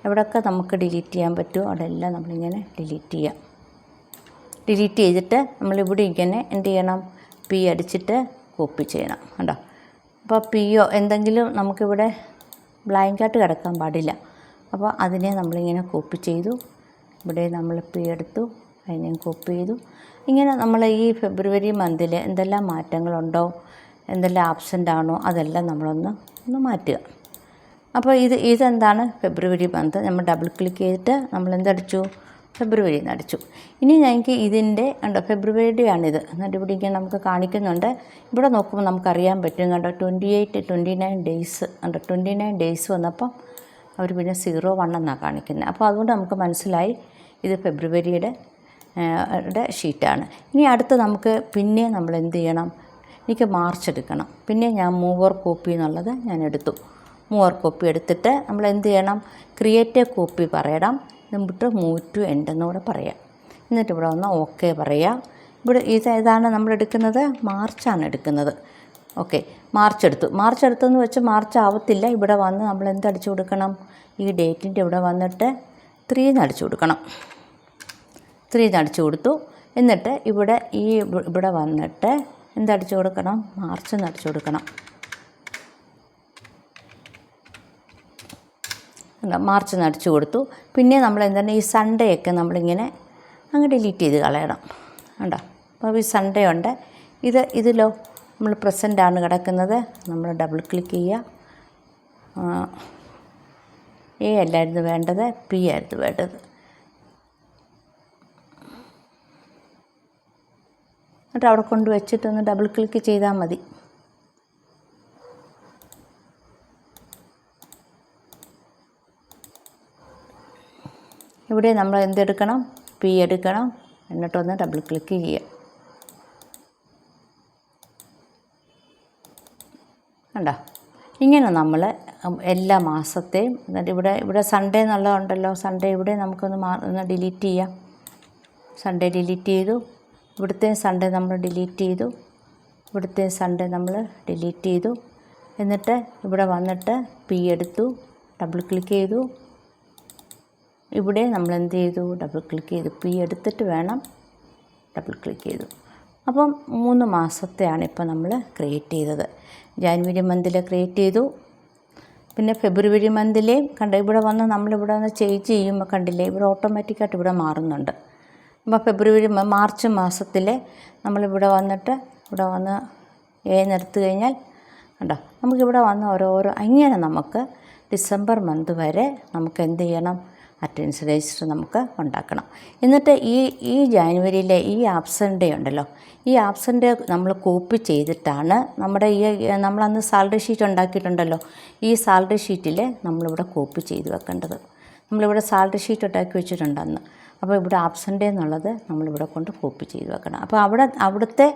എവിടെയൊക്കെ നമുക്ക് ഡിലീറ്റ് ചെയ്യാൻ പറ്റുമോ അവിടെയെല്ലാം നമ്മളിങ്ങനെ ഡിലീറ്റ് ചെയ്യാം. ഡിലീറ്റ് ചെയ്തിട്ട് നമ്മളിവിടെ ഇങ്ങനെ എന്ത് ചെയ്യണം, പി അടിച്ചിട്ട് കോപ്പി ചെയ്യണം കേട്ടോ. അപ്പോൾ പിയോ എന്തെങ്കിലും നമുക്കിവിടെ ബ്ലാങ്കായിട്ട് കിടക്കാൻ പാടില്ല. അപ്പോൾ അതിനെ നമ്മളിങ്ങനെ കോപ്പി ചെയ്തു. ഇവിടെ നമ്മൾ പി എടുത്തു, അതിനെയും കോപ്പി ചെയ്തു. ഇങ്ങനെ നമ്മൾ ഈ ഫെബ്രുവരി മന്തിൽ എന്തെല്ലാം മാറ്റങ്ങളുണ്ടോ, എന്തെല്ലാം ആബ്സെൻ്റ് ആണോ അതെല്ലാം നമ്മളൊന്ന് മാറ്റുക. അപ്പോൾ ഇതെന്താണ് ഫെബ്രുവരി മന്ത്. നമ്മൾ ഡബിൾ ക്ലിക്ക് ചെയ്തിട്ട് നമ്മൾ എന്തടിച്ചു, ഫെബ്രുവരി എന്ന് അടിച്ചു. ഇനി ഞങ്ങൾക്ക് ഇതിൻ്റെ കണ്ടോ ഫെബ്രുവരിയുടെ ആണിത്. എന്നിട്ട് ഇവിടെ ഇങ്ങനെ നമുക്ക് കാണിക്കുന്നുണ്ട്. ഇവിടെ നോക്കുമ്പോൾ നമുക്കറിയാൻ പറ്റും കണ്ടോ 29 ഡേയ്സ് കണ്ടോ 29 ഡേയ്സ് വന്നപ്പം അവർ പിന്നെ 01 എന്നാണ് കാണിക്കുന്നത്. അപ്പോൾ അതുകൊണ്ട് നമുക്ക് മനസ്സിലായി ഇത് ഫെബ്രുവരിയുടെ ഷീറ്റാണ്. ഇനി അടുത്ത് നമുക്ക് പിന്നെ നമ്മൾ എന്ത് ചെയ്യണം, എനിക്ക് മാർച്ച് എടുക്കണം. പിന്നെ ഞാൻ മൂവർ കോപ്പി എന്നുള്ളത് ഞാൻ എടുത്തു. മൂവർ കോപ്പി എടുത്തിട്ട് നമ്മൾ എന്ത് ചെയ്യണം, ക്രിയേറ്റ് എ കോപ്പി പറയണം. എന്നിട്ട് മൂവ് ടു എൻഡ് എന്നുകൂടെ പറയാം. എന്നിട്ട് ഇവിടെ വന്ന് ഓക്കെ പറയാം. ഇവിടെ ഇതാണ് നമ്മൾ എടുക്കുന്നത്, മാർച്ചാണ് എടുക്കുന്നത്. ഓക്കെ, മാർച്ച് എടുത്തെന്ന് വെച്ച് മാർച്ച് ആവത്തില്ല. ഇവിടെ വന്ന് നമ്മൾ എന്തടിച്ചു കൊടുക്കണം, ഈ ഡേറ്റിൻ്റെ ഇവിടെ വന്നിട്ട് 3 എന്ന് അടിച്ചു കൊടുക്കണം. 3 എന്ന് അടിച്ചു കൊടുത്തു. എന്നിട്ട് ഇവിടെ വന്നിട്ട് എന്തടിച്ചു കൊടുക്കണം, മാർച്ച് എന്ന് അടിച്ചു കൊടുക്കണം. മാർച്ച് എന്ന് അടിച്ചു കൊടുത്തു. പിന്നെ നമ്മൾ എന്താണ് ഈ സൺഡേ ഒക്കെ നമ്മളിങ്ങനെ അങ്ങ് ഡിലീറ്റ് ചെയ്ത് കളയണം കണ്ടോ. അപ്പോൾ ഈ സൺഡേ ഉണ്ട്. ഇതിലോ നമ്മൾ പ്രസൻ്റാണ് കിടക്കുന്നത്. നമ്മൾ ഡബിൾ ക്ലിക്ക് ചെയ്യുക. എ അല്ലായിരുന്നു വേണ്ടത്, പി ആയിരുന്നു വേണ്ടത്. എന്നിട്ട് അവിടെ കൊണ്ട് വെച്ചിട്ടൊന്ന് ഡബിൾ ക്ലിക്ക് ചെയ്താൽ മതി. ഇവിടെ നമ്മൾ എന്തെടുക്കണം, പി എടുക്കണം. എന്നിട്ടൊന്ന് ഡബിൾ ക്ലിക്ക് ചെയ്യുക. കണ്ടോ, ഇങ്ങനെ നമ്മൾ എല്ലാ മാസത്തെയും എന്നിട്ട് ഇവിടെ സൺഡേ എന്നുള്ളതുണ്ടല്ലോ, സൺഡേ ഇവിടെ നമുക്കൊന്ന് ഡിലീറ്റ് ചെയ്യാം. സൺഡേ ഡിലീറ്റ് ചെയ്തു. ഇവിടുത്തെ സൺഡേ നമ്മൾ ഡിലീറ്റ് ചെയ്തു. ഇവിടുത്തെ സൺഡേ നമ്മൾ ഡിലീറ്റ് ചെയ്തു. എന്നിട്ട് ഇവിടെ വന്നിട്ട് പി എടുത്തു, ഡബിൾ ക്ലിക്ക് ചെയ്തു. ഇവിടെ നമ്മൾ എന്ത് ചെയ്തു, ഡബിൾ ക്ലിക്ക് ചെയ്തു. പി എടുത്തിട്ട് വേണം ഡബിൾ ക്ലിക്ക് ചെയ്തു. അപ്പം 3 മാസത്തെയാണ് ഇപ്പോൾ നമ്മൾ ക്രിയേറ്റ് ചെയ്തത്. ജാനുവരി മന്തിൽ ക്രിയേറ്റ് ചെയ്തു. പിന്നെ ഫെബ്രുവരി മന്തിലെയും കണ്ട ഇവിടെ വന്ന് നമ്മളിവിടെ വന്ന് ചേഞ്ച് ചെയ്യുമ്പോൾ കണ്ടില്ലേ, ഇവിടെ ഓട്ടോമാറ്റിക്കായിട്ട് ഇവിടെ മാറുന്നുണ്ട്. അപ്പോൾ മാർച്ച് മാസത്തിൽ നമ്മളിവിടെ വന്നിട്ട് ഇവിടെ വന്ന് എടുത്തു കഴിഞ്ഞാൽ കണ്ടോ, നമുക്കിവിടെ വന്ന് ഓരോരോ ഇങ്ങനെ നമുക്ക് ഡിസംബർ മന്ത് വരെ നമുക്ക് എന്ത് ചെയ്യണം, അറ്റൻഡൻസ് രജിസ്റ്റർ നമുക്ക് ഉണ്ടാക്കണം. എന്നിട്ട് ഈ ജാനുവരിയിലെ ഈ ആബ്സെൻ്റ് ഡേ ഉണ്ടല്ലോ, ഈ ആബ്സെൻ്റ് ഡേ നമ്മൾ കോപ്പി ചെയ്തിട്ടാണ് നമ്മുടെ നമ്മളന്ന് സാലറി ഷീറ്റ് ഉണ്ടാക്കിയിട്ടുണ്ടല്ലോ, ഈ സാലറി ഷീറ്റിൽ നമ്മളിവിടെ കോപ്പി ചെയ്ത് വെക്കേണ്ടത്. നമ്മളിവിടെ സാലറി ഷീറ്റ് ഉണ്ടാക്കി വെച്ചിട്ടുണ്ടെന്ന്. അപ്പോൾ ഇവിടെ ആബ്സെൻ്റ് ഡേ എന്നുള്ളത് നമ്മളിവിടെ കൊണ്ട് കോപ്പി ചെയ്ത് വെക്കണം. അപ്പോൾ അവിടുത്തെ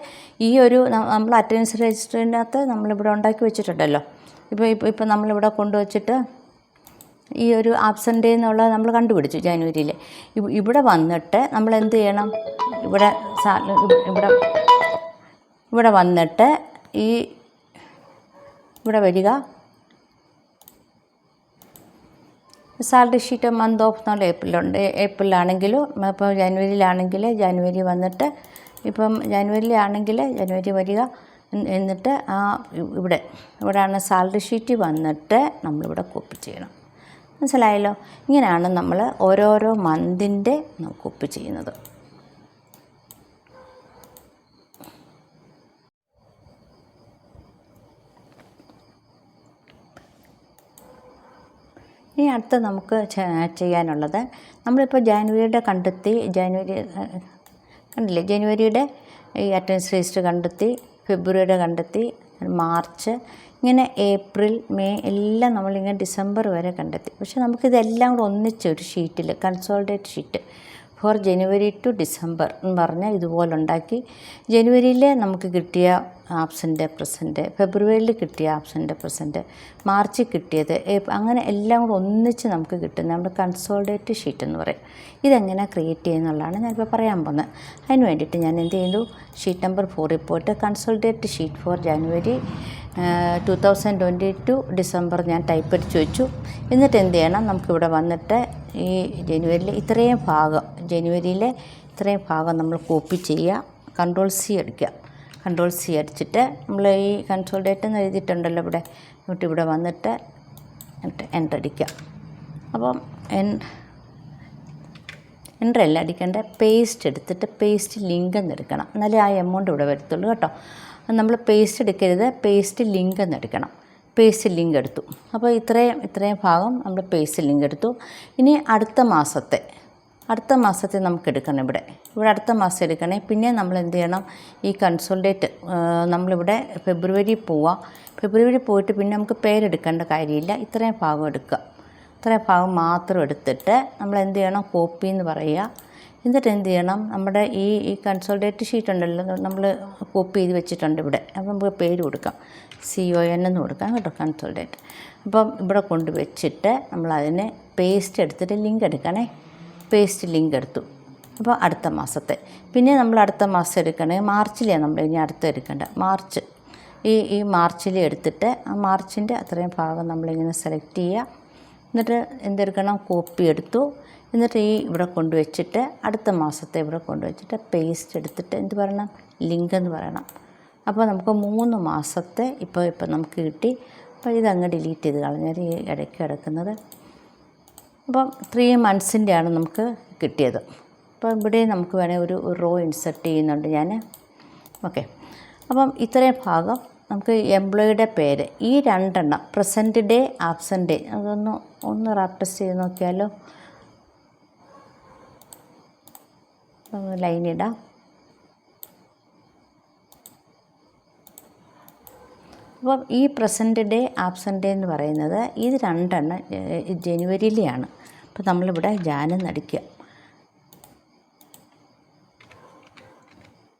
ഈ ഒരു നമ്മൾ അറ്റൻഡൻസ് രജിസ്റ്ററിനകത്ത് നമ്മളിവിടെ ഉണ്ടാക്കി വെച്ചിട്ടുണ്ടല്ലോ. ഇപ്പോൾ നമ്മളിവിടെ കൊണ്ടുവച്ചിട്ട് ഈ ഒരു ആബ്സെൻ്റ് ഡേ എന്നുള്ളത് നമ്മൾ കണ്ടുപിടിച്ചു ജനുവരിയിൽ. ഇവിടെ വന്നിട്ട് നമ്മൾ എന്ത് ചെയ്യണം, ഇവിടെ വന്നിട്ട് ഇവിടെ വരിക, സാലറി ഷീറ്റ് മന്ത് ഓഫ് എന്നുള്ള ഏപ്രിലാണെങ്കിലും ഇപ്പോൾ ജനുവരിയിലാണെങ്കിൽ ജനുവരി വന്നിട്ട്, ഇപ്പം ജനുവരിയിലാണെങ്കിൽ ജനുവരി വരിക. എന്നിട്ട് ഇവിടെയാണ് സാലറി ഷീറ്റ് വന്നിട്ട് നമ്മളിവിടെ കോപ്പി ചെയ്യണം. മനസ്സിലായല്ലോ? ഇങ്ങനെയാണ് നമ്മൾ ഓരോരോ മന്തിൻ്റെ കോപ്പി ചെയ്യുന്നത്. ഇനി അടുത്ത് നമുക്ക് ചെയ്യാനുള്ളത്, നമ്മളിപ്പോൾ ജാനുവരിയുടെ കണ്ടെത്തി, ജനുവരിയുടെ ഈ അറ്റൻഡൻസ് രജിസ്റ്റർ കണ്ടെത്തി, ഫെബ്രുവരിയുടെ കണ്ടെത്തി, മാർച്ച്, ഇങ്ങനെ ഏപ്രിൽ മെയ് എല്ലാം നമ്മളിങ്ങനെ ഡിസംബർ വരെ കണ്ടെത്തി. പക്ഷേ നമുക്കിതെല്ലാം കൂടെ ഒന്നിച്ചൊരു ഷീറ്റിൽ consolidate sheet for January to December എന്ന് പറഞ്ഞാൽ ഇതുപോലെ ഉണ്ടാക്കി. ജനുവരിയിൽ നമുക്ക് കിട്ടിയ ആബ്സെൻ്റ് പ്രസൻറ്റ്, ഫെബ്രുവരിയിൽ കിട്ടിയ ആബ്സെൻ്റ് പ്രസൻറ്റ്, മാർച്ചിൽ കിട്ടിയത്, അങ്ങനെ എല്ലാം കൂടെ ഒന്നിച്ച് നമുക്ക് കിട്ടുന്ന നമ്മുടെ കൺസോളിഡേറ്റ് ഷീറ്റ് എന്ന് പറയും. ഇതെങ്ങനെ ക്രിയേറ്റ് ചെയ്യുന്നുള്ളതാണ് ഞാനിപ്പോൾ പറയാൻ പോകുന്നത്. അതിന് വേണ്ടിയിട്ട് ഞാൻ എന്ത് ചെയ്തു, ഷീറ്റ് നമ്പർ 4 പോയിട്ട് consolidate sheet for January 2022 December ഞാൻ ടൈപ്പ് അടിച്ച് വെച്ചു. എന്നിട്ട് എന്ത് ചെയ്യണം, നമുക്കിവിടെ വന്നിട്ട് ഈ ജനുവരിയിലെ ഇത്രയും ഭാഗം, ജനുവരിയിലെ ഇത്രയും ഭാഗം നമ്മൾ കോപ്പി ചെയ്യുക, കൺട്രോൾ സി അടിച്ചിട്ട് നമ്മൾ ഈ കൺസോളിഡേറ്റ് എന്ന് എഴുതിയിട്ടുണ്ടല്ലോ ഇവിടെ വന്നിട്ട് എൻ്റർ അടിക്കുക. അപ്പം എൻ്റർ അല്ല അടിക്കേണ്ട, പേസ്റ്റ് എടുത്തിട്ട് പേസ്റ്റ് ലിങ്ക് എന്ന് എടുക്കണം, എന്നാലേ ആ എമൗണ്ട് ഇവിടെ വരത്തുള്ളൂ കേട്ടോ. നമ്മൾ പേസ്റ്റ് എടുക്കരുത്, പേസ്റ്റ് ലിങ്ക് എന്ന് എടുക്കണം. പേസ്റ്റ് ലിങ്ക് എടുത്തു. അപ്പോൾ ഇത്രയും ഭാഗം നമ്മൾ പേസ്റ്റ് ലിങ്ക് എടുത്തു. ഇനി അടുത്ത മാസത്തെ നമുക്ക് എടുക്കണം. ഇവിടെ അടുത്ത മാസം എടുക്കണേ. പിന്നെ നമ്മൾ എന്ത് ചെയ്യണം, ഈ കൺസോളിഡേറ്റ് നമ്മളിവിടെ ഫെബ്രുവരി പോയിട്ട് പിന്നെ നമുക്ക് പേരെടുക്കേണ്ട കാര്യമില്ല. ഇത്രയും ഭാഗം എടുക്കുക. ഇത്രയും ഭാഗം മാത്രം എടുത്തിട്ട് നമ്മൾ എന്ത് ചെയ്യണം, കോപ്പി എന്ന് പറയുക. എന്നിട്ട് എന്ത് ചെയ്യണം, നമ്മുടെ ഈ കൺസോളിഡേറ്റ് ഷീറ്റ് ഉണ്ടല്ലോ, നമ്മൾ കോപ്പി ചെയ്ത് വെച്ചിട്ടുണ്ട് ഇവിടെ. അപ്പോൾ നമുക്ക് പേര് കൊടുക്കാം, CON എന്ന് കൊടുക്കാം കേട്ടോ, കൺസോളിഡേറ്റ്. അപ്പം ഇവിടെ കൊണ്ട് വെച്ചിട്ട് നമ്മളതിനെ പേസ്റ്റ് എടുത്തിട്ട് ലിങ്ക് എടുക്കണേ. പേസ്റ്റ് ലിങ്ക് എടുത്തു. അപ്പോൾ അടുത്ത മാസത്തെ പിന്നെ നമ്മൾ അടുത്ത മാസം എടുക്കണേ, മാർച്ചിലാണ് നമ്മൾ ഇനി അടുത്ത എടുക്കേണ്ടത്. ഈ മാർച്ചിൽ എടുത്തിട്ട് ആ മാർച്ചിൻ്റെ അത്രയും ഭാഗം നമ്മളിങ്ങനെ സെലക്ട് ചെയ്യുക. എന്നിട്ട് എന്തെടുക്കണം, കോപ്പി എടുത്തു. എന്നിട്ട് ഇവിടെ കൊണ്ടുവച്ചിട്ട് അടുത്ത മാസത്തെ ഇവിടെ കൊണ്ടുവച്ചിട്ട് പേസ്റ്റ് എടുത്തിട്ട് എന്ത് പറയണം, ലിങ്ക് എന്ന് പറയണം. അപ്പോൾ നമുക്ക് 3 മാസത്തെ ഇപ്പോൾ നമുക്ക് കിട്ടി. അപ്പോൾ ഇതങ്ങ് ഡിലീറ്റ് ചെയ്ത് കളഞ്ഞാൽ ഈ ഇടയ്ക്ക് കിടക്കുന്നത്. അപ്പം 3 മന്ത്സിൻ്റെയാണ് നമുക്ക് കിട്ടിയത്. അപ്പോൾ ഇവിടെ നമുക്ക് വേണേൽ ഒരു റോ ഇൻസെർട്ട് ചെയ്യുന്നുണ്ട് ഞാൻ. ഓക്കെ, അപ്പം ഇത്രയും ഭാഗം നമുക്ക് എംപ്ലോയിയുടെ പേര്, ഈ 2 എണ്ണം പ്രസൻറ്റ് ഡേ ആബ്സെൻ്റ് ഡേ, ഒന്ന് റാപ്റ്റസ് ചെയ്ത് നോക്കിയാലോ. ലൈൻ ഇടാം. അപ്പം ഈ പ്രസൻറ്റ് ഡേ ആബ്സെൻ്റ് ഡേ എന്ന് പറയുന്നത് ഇത് 2 എണ്ണം ജനുവരിയിലെയാണ്. അപ്പോൾ നമ്മളിവിടെ ജാനെന്ന് അടിക്കുക.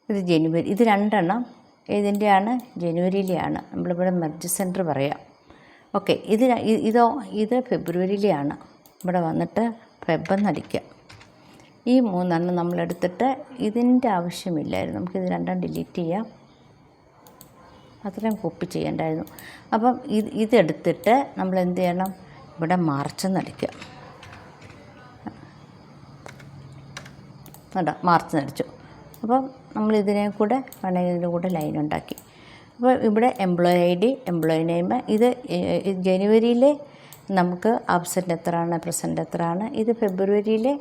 ഇത് ജനുവരി, ഇത് 2 എണ്ണം ഇതിൻ്റെയാണ്, ജനുവരിയിലെയാണ്. നമ്മളിവിടെ മെർജ് സെൻറ്റർ പറയാം. ഓക്കെ, ഇത് ഫെബ്രുവരിയിലെയാണ്. ഇവിടെ വന്നിട്ട് ഫെബെന്ന് അടിക്കുക. ഈ 3 എണ്ണം നമ്മളെടുത്തിട്ട് ഇതിൻ്റെ ആവശ്യമില്ലായിരുന്നു, നമുക്കിത് 2 ഡിലീറ്റ് ചെയ്യാം. അത്രയും കോപ്പി ചെയ്യേണ്ടായിരുന്നു. അപ്പം ഇതെടുത്തിട്ട് നമ്മൾ എന്ത് ചെയ്യണം, ഇവിടെ മാർച്ചെന്ന് അടിക്കുക. കേട്ടോ, മാർച്ചെന്ന് അടിച്ചു. അപ്പം നമ്മളിതിനെ കൂടെ വേണമെങ്കിൽ ഇതിൻ്റെ കൂടെ ലൈൻ ഉണ്ടാക്കി. അപ്പോൾ ഇവിടെ എംപ്ലോയി ID, എംപ്ലോയി നെയിം, ഇത് ജനുവരിയിലെ നമുക്ക് ആബ്സെൻ്റ് എത്രയാണ്, പ്രസൻറ്റ് എത്രയാണ്, ഇത് ഫെബ്രുവരിയിലെ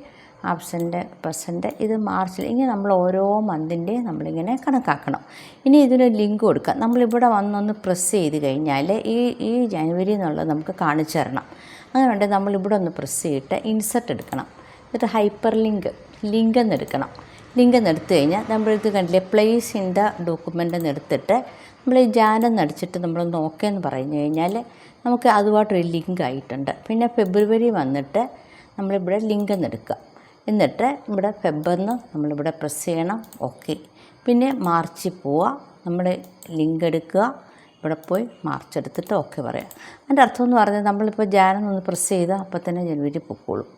ആബ്സെൻ്റ് പ്രസൻറ്റ്, ഇത് മാർച്ചിൽ. ഇങ്ങനെ നമ്മൾ ഓരോ മന്തിൻ്റെയും നമ്മളിങ്ങനെ കണക്കാക്കണം. ഇനി ഇതിനൊരു ലിങ്ക് കൊടുക്കാം. നമ്മളിവിടെ വന്നൊന്ന് പ്രസ് ചെയ്ത് കഴിഞ്ഞാൽ ഈ ജനുവരി എന്നുള്ളത് നമുക്ക് കാണിച്ചു തരണം. അങ്ങനെ നമ്മളിവിടെ ഒന്ന് പ്രസ് ചെയ്തിട്ട് ഇൻസെർട്ട് എടുക്കണം. എന്നിട്ട് ഹൈപ്പർ ലിങ്ക് എന്നെടുക്കണം. ലിങ്ക് എന്നെടുത്ത് കഴിഞ്ഞാൽ നമ്മളിത് കണ്ടില്ലേ, പ്ലേസ് ഇൻ ദ ഡോക്യുമെൻ്റ് എന്നെടുത്തിട്ട് നമ്മൾ ഈ ജാനെന്ന് അടിച്ചിട്ട് നമ്മളൊന്ന് ഓക്കെ എന്ന് പറഞ്ഞു കഴിഞ്ഞാൽ നമുക്ക് അതുമായിട്ടൊരു ലിങ്ക് ആയിട്ടുണ്ട്. പിന്നെ ഫെബ്രുവരി വന്നിട്ട് നമ്മളിവിടെ ലിങ്ക് എന്നെടുക്കുക. എന്നിട്ട് ഇവിടെ ഫെബ്രുവരി നമ്മളിവിടെ പ്രസ് ചെയ്യണം, ഓക്കെ. പിന്നെ മാർച്ചിൽ പോവുക, നമ്മൾ ലിങ്ക് എടുക്കുക, ഇവിടെ പോയി മാർച്ച് എടുത്തിട്ട് ഓക്കെ പറയാം. അതിൻ്റെ അർത്ഥം എന്ന് പറഞ്ഞാൽ നമ്മളിപ്പോൾ ജാനെന്നൊന്ന് പ്രസ് ചെയ്താൽ അപ്പോൾ തന്നെ ജനുവരി പൊക്കോളും.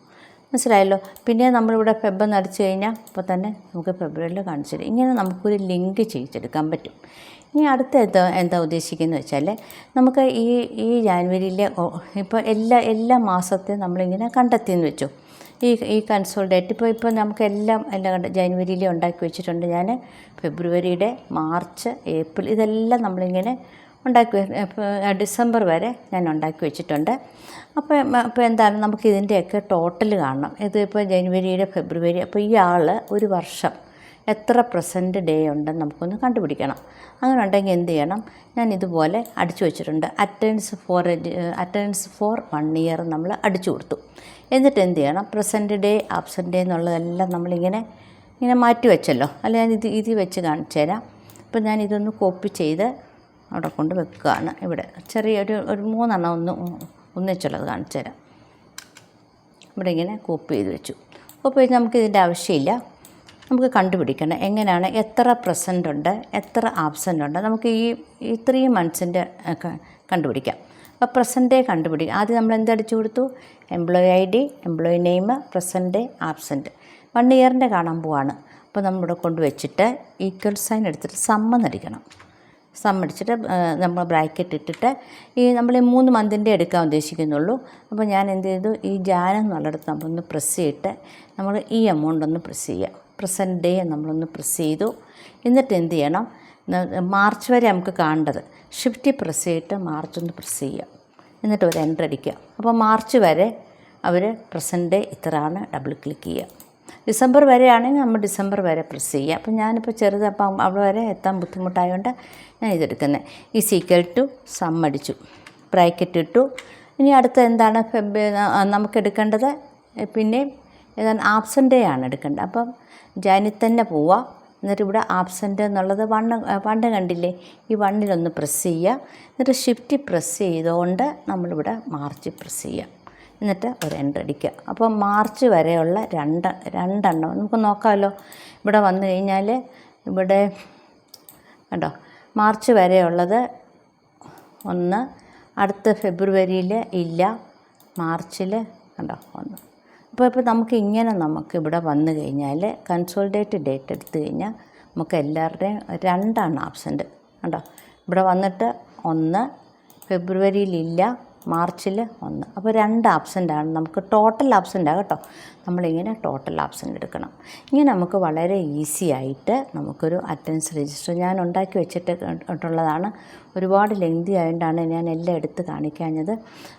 മനസ്സിലായല്ലോ. പിന്നെ നമ്മളിവിടെ ഫെബ്രുവരി അടിച്ചു കഴിഞ്ഞാൽ അപ്പോൾ തന്നെ നമുക്ക് ഫെബ്രുവരിയിൽ കാണിച്ചു തരും. ഇങ്ങനെ നമുക്കൊരു ലിങ്ക് ചെയ്തെടുക്കാൻ പറ്റും. ഇനി അടുത്ത എന്താ ഉദ്ദേശിക്കുന്നത് വെച്ചാൽ, നമുക്ക് ഈ ജാനുവരിയിലെ ഇപ്പോൾ എല്ലാ മാസത്തെയും നമ്മളിങ്ങനെ കണ്ടെത്തിയെന്ന് വെച്ചു. ഈ കൺസോളിഡേറ്റ് ഇപ്പോൾ നമുക്ക് എല്ലാം ജനുവരിയിലെ ഉണ്ടാക്കി വെച്ചിട്ടുണ്ട് ഞാൻ. ഫെബ്രുവരിയുടെ, മാർച്ച്, ഏപ്രിൽ ഇതെല്ലാം നമ്മളിങ്ങനെ ഡിസംബർ വരെ ഞാൻ ഉണ്ടാക്കി വെച്ചിട്ടുണ്ട്. അപ്പോൾ എന്താണ്, നമുക്ക് ഇതിൻ്റെയൊക്കെ ടോട്ടൽ കാണണം. ഇതിപ്പോൾ ജനുവരിയുടെ, ഫെബ്രുവരി, അപ്പോൾ ഈ ആൾ ഒരു വർഷം എത്ര പ്രസൻറ്റ് ഡേ ഉണ്ടെന്ന് നമുക്കൊന്ന് കണ്ടുപിടിക്കണം. അങ്ങനെ ഉണ്ടെങ്കിൽ എന്ത് ചെയ്യണം, ഞാൻ ഇതുപോലെ അടിച്ചു വെച്ചിട്ടുണ്ട്. അറ്റൻഡൻസ് ഫോർ 1 ഇയർ നമ്മൾ അടിച്ചു കൊടുത്തു. എന്നിട്ട് എന്ത് ചെയ്യണം, പ്രസൻറ്റ് ഡേ ആബ്സെൻ്റ് ഡേ എന്നുള്ളതെല്ലാം നമ്മളിങ്ങനെ മാറ്റി വെച്ചല്ലോ. അല്ല, ഞാൻ ഇത് വെച്ച് കാണിച്ചു തരാം. അപ്പോൾ ഞാൻ ഇതൊന്ന് കോപ്പി ചെയ്ത് അവിടെ കൊണ്ട് വെക്കുകയാണ്. ഇവിടെ ചെറിയൊരു 3 ഒന്നിച്ചുള്ളത് കാണിച്ചു തരാം. ഇവിടെ ഇങ്ങനെ കോപ്പി ചെയ്ത് വെച്ചു. കോപ്പി ചെയ്ത് നമുക്കിതിൻ്റെ ആവശ്യമില്ല. നമുക്ക് കണ്ടുപിടിക്കണം എങ്ങനെയാണ് എത്ര പ്രസൻ്റ് ഉണ്ട് എത്ര ആബ്സെൻ്റ് ഉണ്ട്. നമുക്ക് ഈ 3 മന്ത്സിൻ്റെ കണ്ടുപിടിക്കാം. അപ്പോൾ പ്രസൻറ്റ് ഡേ കണ്ടുപിടിക്കാം. ആദ്യം നമ്മൾ എന്തടിച്ചു കൊടുത്തു? Employee ID, employee name, present day, absent. 1 ഇയറിൻ്റെ കാണാൻ പോവാണ്. അപ്പോൾ നമ്മളിവിടെ കൊണ്ടുവച്ചിട്ട് ഈക്വൽ സൈൻ എടുത്തിട്ട് സമ്മടിക്കണം. സമ്മടിച്ചിട്ട് നമ്മൾ ബ്രാക്കറ്റ് ഇട്ടിട്ട് നമ്മൾ 3 മന്തിൻ്റെ എടുക്കാൻ ഉദ്ദേശിക്കുന്നുള്ളൂ. അപ്പോൾ ഞാൻ എന്ത് ചെയ്തു? ഈ ജാൻ എന്നുള്ളിടത്ത് നമ്മളൊന്ന് പ്രസ് ചെയ്തിട്ട് നമ്മൾ ഈ എമൗണ്ട് ഒന്ന് പ്രസ് ചെയ്യുക. പ്രസൻറ്റ് ഡേ നമ്മളൊന്ന് പ്രസ് ചെയ്തു. എന്നിട്ട് എന്ത് ചെയ്യണം? മാർച്ച് വരെ നമുക്ക് കാണേണ്ടത്. ഷിഫ്റ്റ് പ്രസ് ചെയ്തിട്ട് മാർച്ച് ഒന്ന് പ്രസ് ചെയ്യുക. എന്നിട്ട് ഒരു എൻ്റർ അടിക്കുക. അപ്പോൾ മാർച്ച് വരെ അവർ പ്രസൻറ്റ് ഡേ ഇത്രയാണ്, ഡബിൾ ക്ലിക്ക് ചെയ്യുക. ഡിസംബർ വരെ ആണെങ്കിൽ നമ്മൾ ഡിസംബർ വരെ പ്രസ് ചെയ്യുക. അപ്പോൾ ഞാനിപ്പോൾ ചെറുത് അപ്പം അവിടെ വരെ എത്താൻ ബുദ്ധിമുട്ടായതുകൊണ്ട് ഞാൻ ഇതെടുക്കുന്നത്. ഈക്വൽ ടു സം അടിച്ചു, ബ്രാക്കറ്റ് ഇട്ടു. ഇനി അടുത്ത എന്താണ് നമുക്ക് എടുക്കേണ്ടത്? പിന്നെയും ഏതാണ്? ആബ്സെൻ്റ് ഡേ ആണ് എടുക്കേണ്ടത്. അപ്പം ജാനിൽ തന്നെ പോവുക. എന്നിട്ട് ഇവിടെ ആബ്സെൻ്റ് എന്നുള്ളത് 1 കണ്ടില്ലേ? ഈ 1 പ്രസ് ചെയ്യുക. എന്നിട്ട് ഷിഫ്റ്റ് പ്രസ് ചെയ്തുകൊണ്ട് നമ്മളിവിടെ മാർച്ച് പ്രസ് ചെയ്യുക. എന്നിട്ട് ഒരു എൻ്റർ അടിക്കുക. അപ്പോൾ മാർച്ച് വരെയുള്ള രണ്ടെണ്ണം നമുക്ക് നോക്കാമല്ലോ. ഇവിടെ വന്നു കഴിഞ്ഞാൽ ഇവിടെ കണ്ടോ, മാർച്ച് വരെയുള്ളത് 1, അടുത്ത ഫെബ്രുവരിയിൽ ഇല്ല, മാർച്ചിൽ കണ്ടോ 1. അപ്പോൾ നമുക്ക് ഇവിടെ വന്നു കഴിഞ്ഞാൽ കൺസോളിഡേറ്റ് ഡേറ്റ് എടുത്തു കഴിഞ്ഞാൽ നമുക്ക് എല്ലാവരുടെയും 2 ആബ്സെൻറ്റ് കണ്ടോ. ഇവിടെ വന്നിട്ട് 1, ഫെബ്രുവരിയിലില്ല, മാർച്ചിൽ 1. അപ്പോൾ 2 ആബ്സെൻ്റാണ്. നമുക്ക് ടോട്ടൽ ആബ്സെൻ്റാണ് കേട്ടോ. നമ്മളിങ്ങനെ ടോട്ടൽ ആബ്സെൻ്റ് എടുക്കണം. ഇങ്ങനെ നമുക്ക് വളരെ ഈസി ആയിട്ട് നമുക്കൊരു അറ്റൻഡൻസ് രജിസ്റ്റർ ഞാൻ ഉണ്ടാക്കി വെച്ചിട്ടുള്ളതാണ്. ഒരുപാട് ലെങ്തി ആയതുകൊണ്ടാണ് ഞാൻ എല്ലാം എടുത്ത് കാണിക്കാഞ്ഞത്.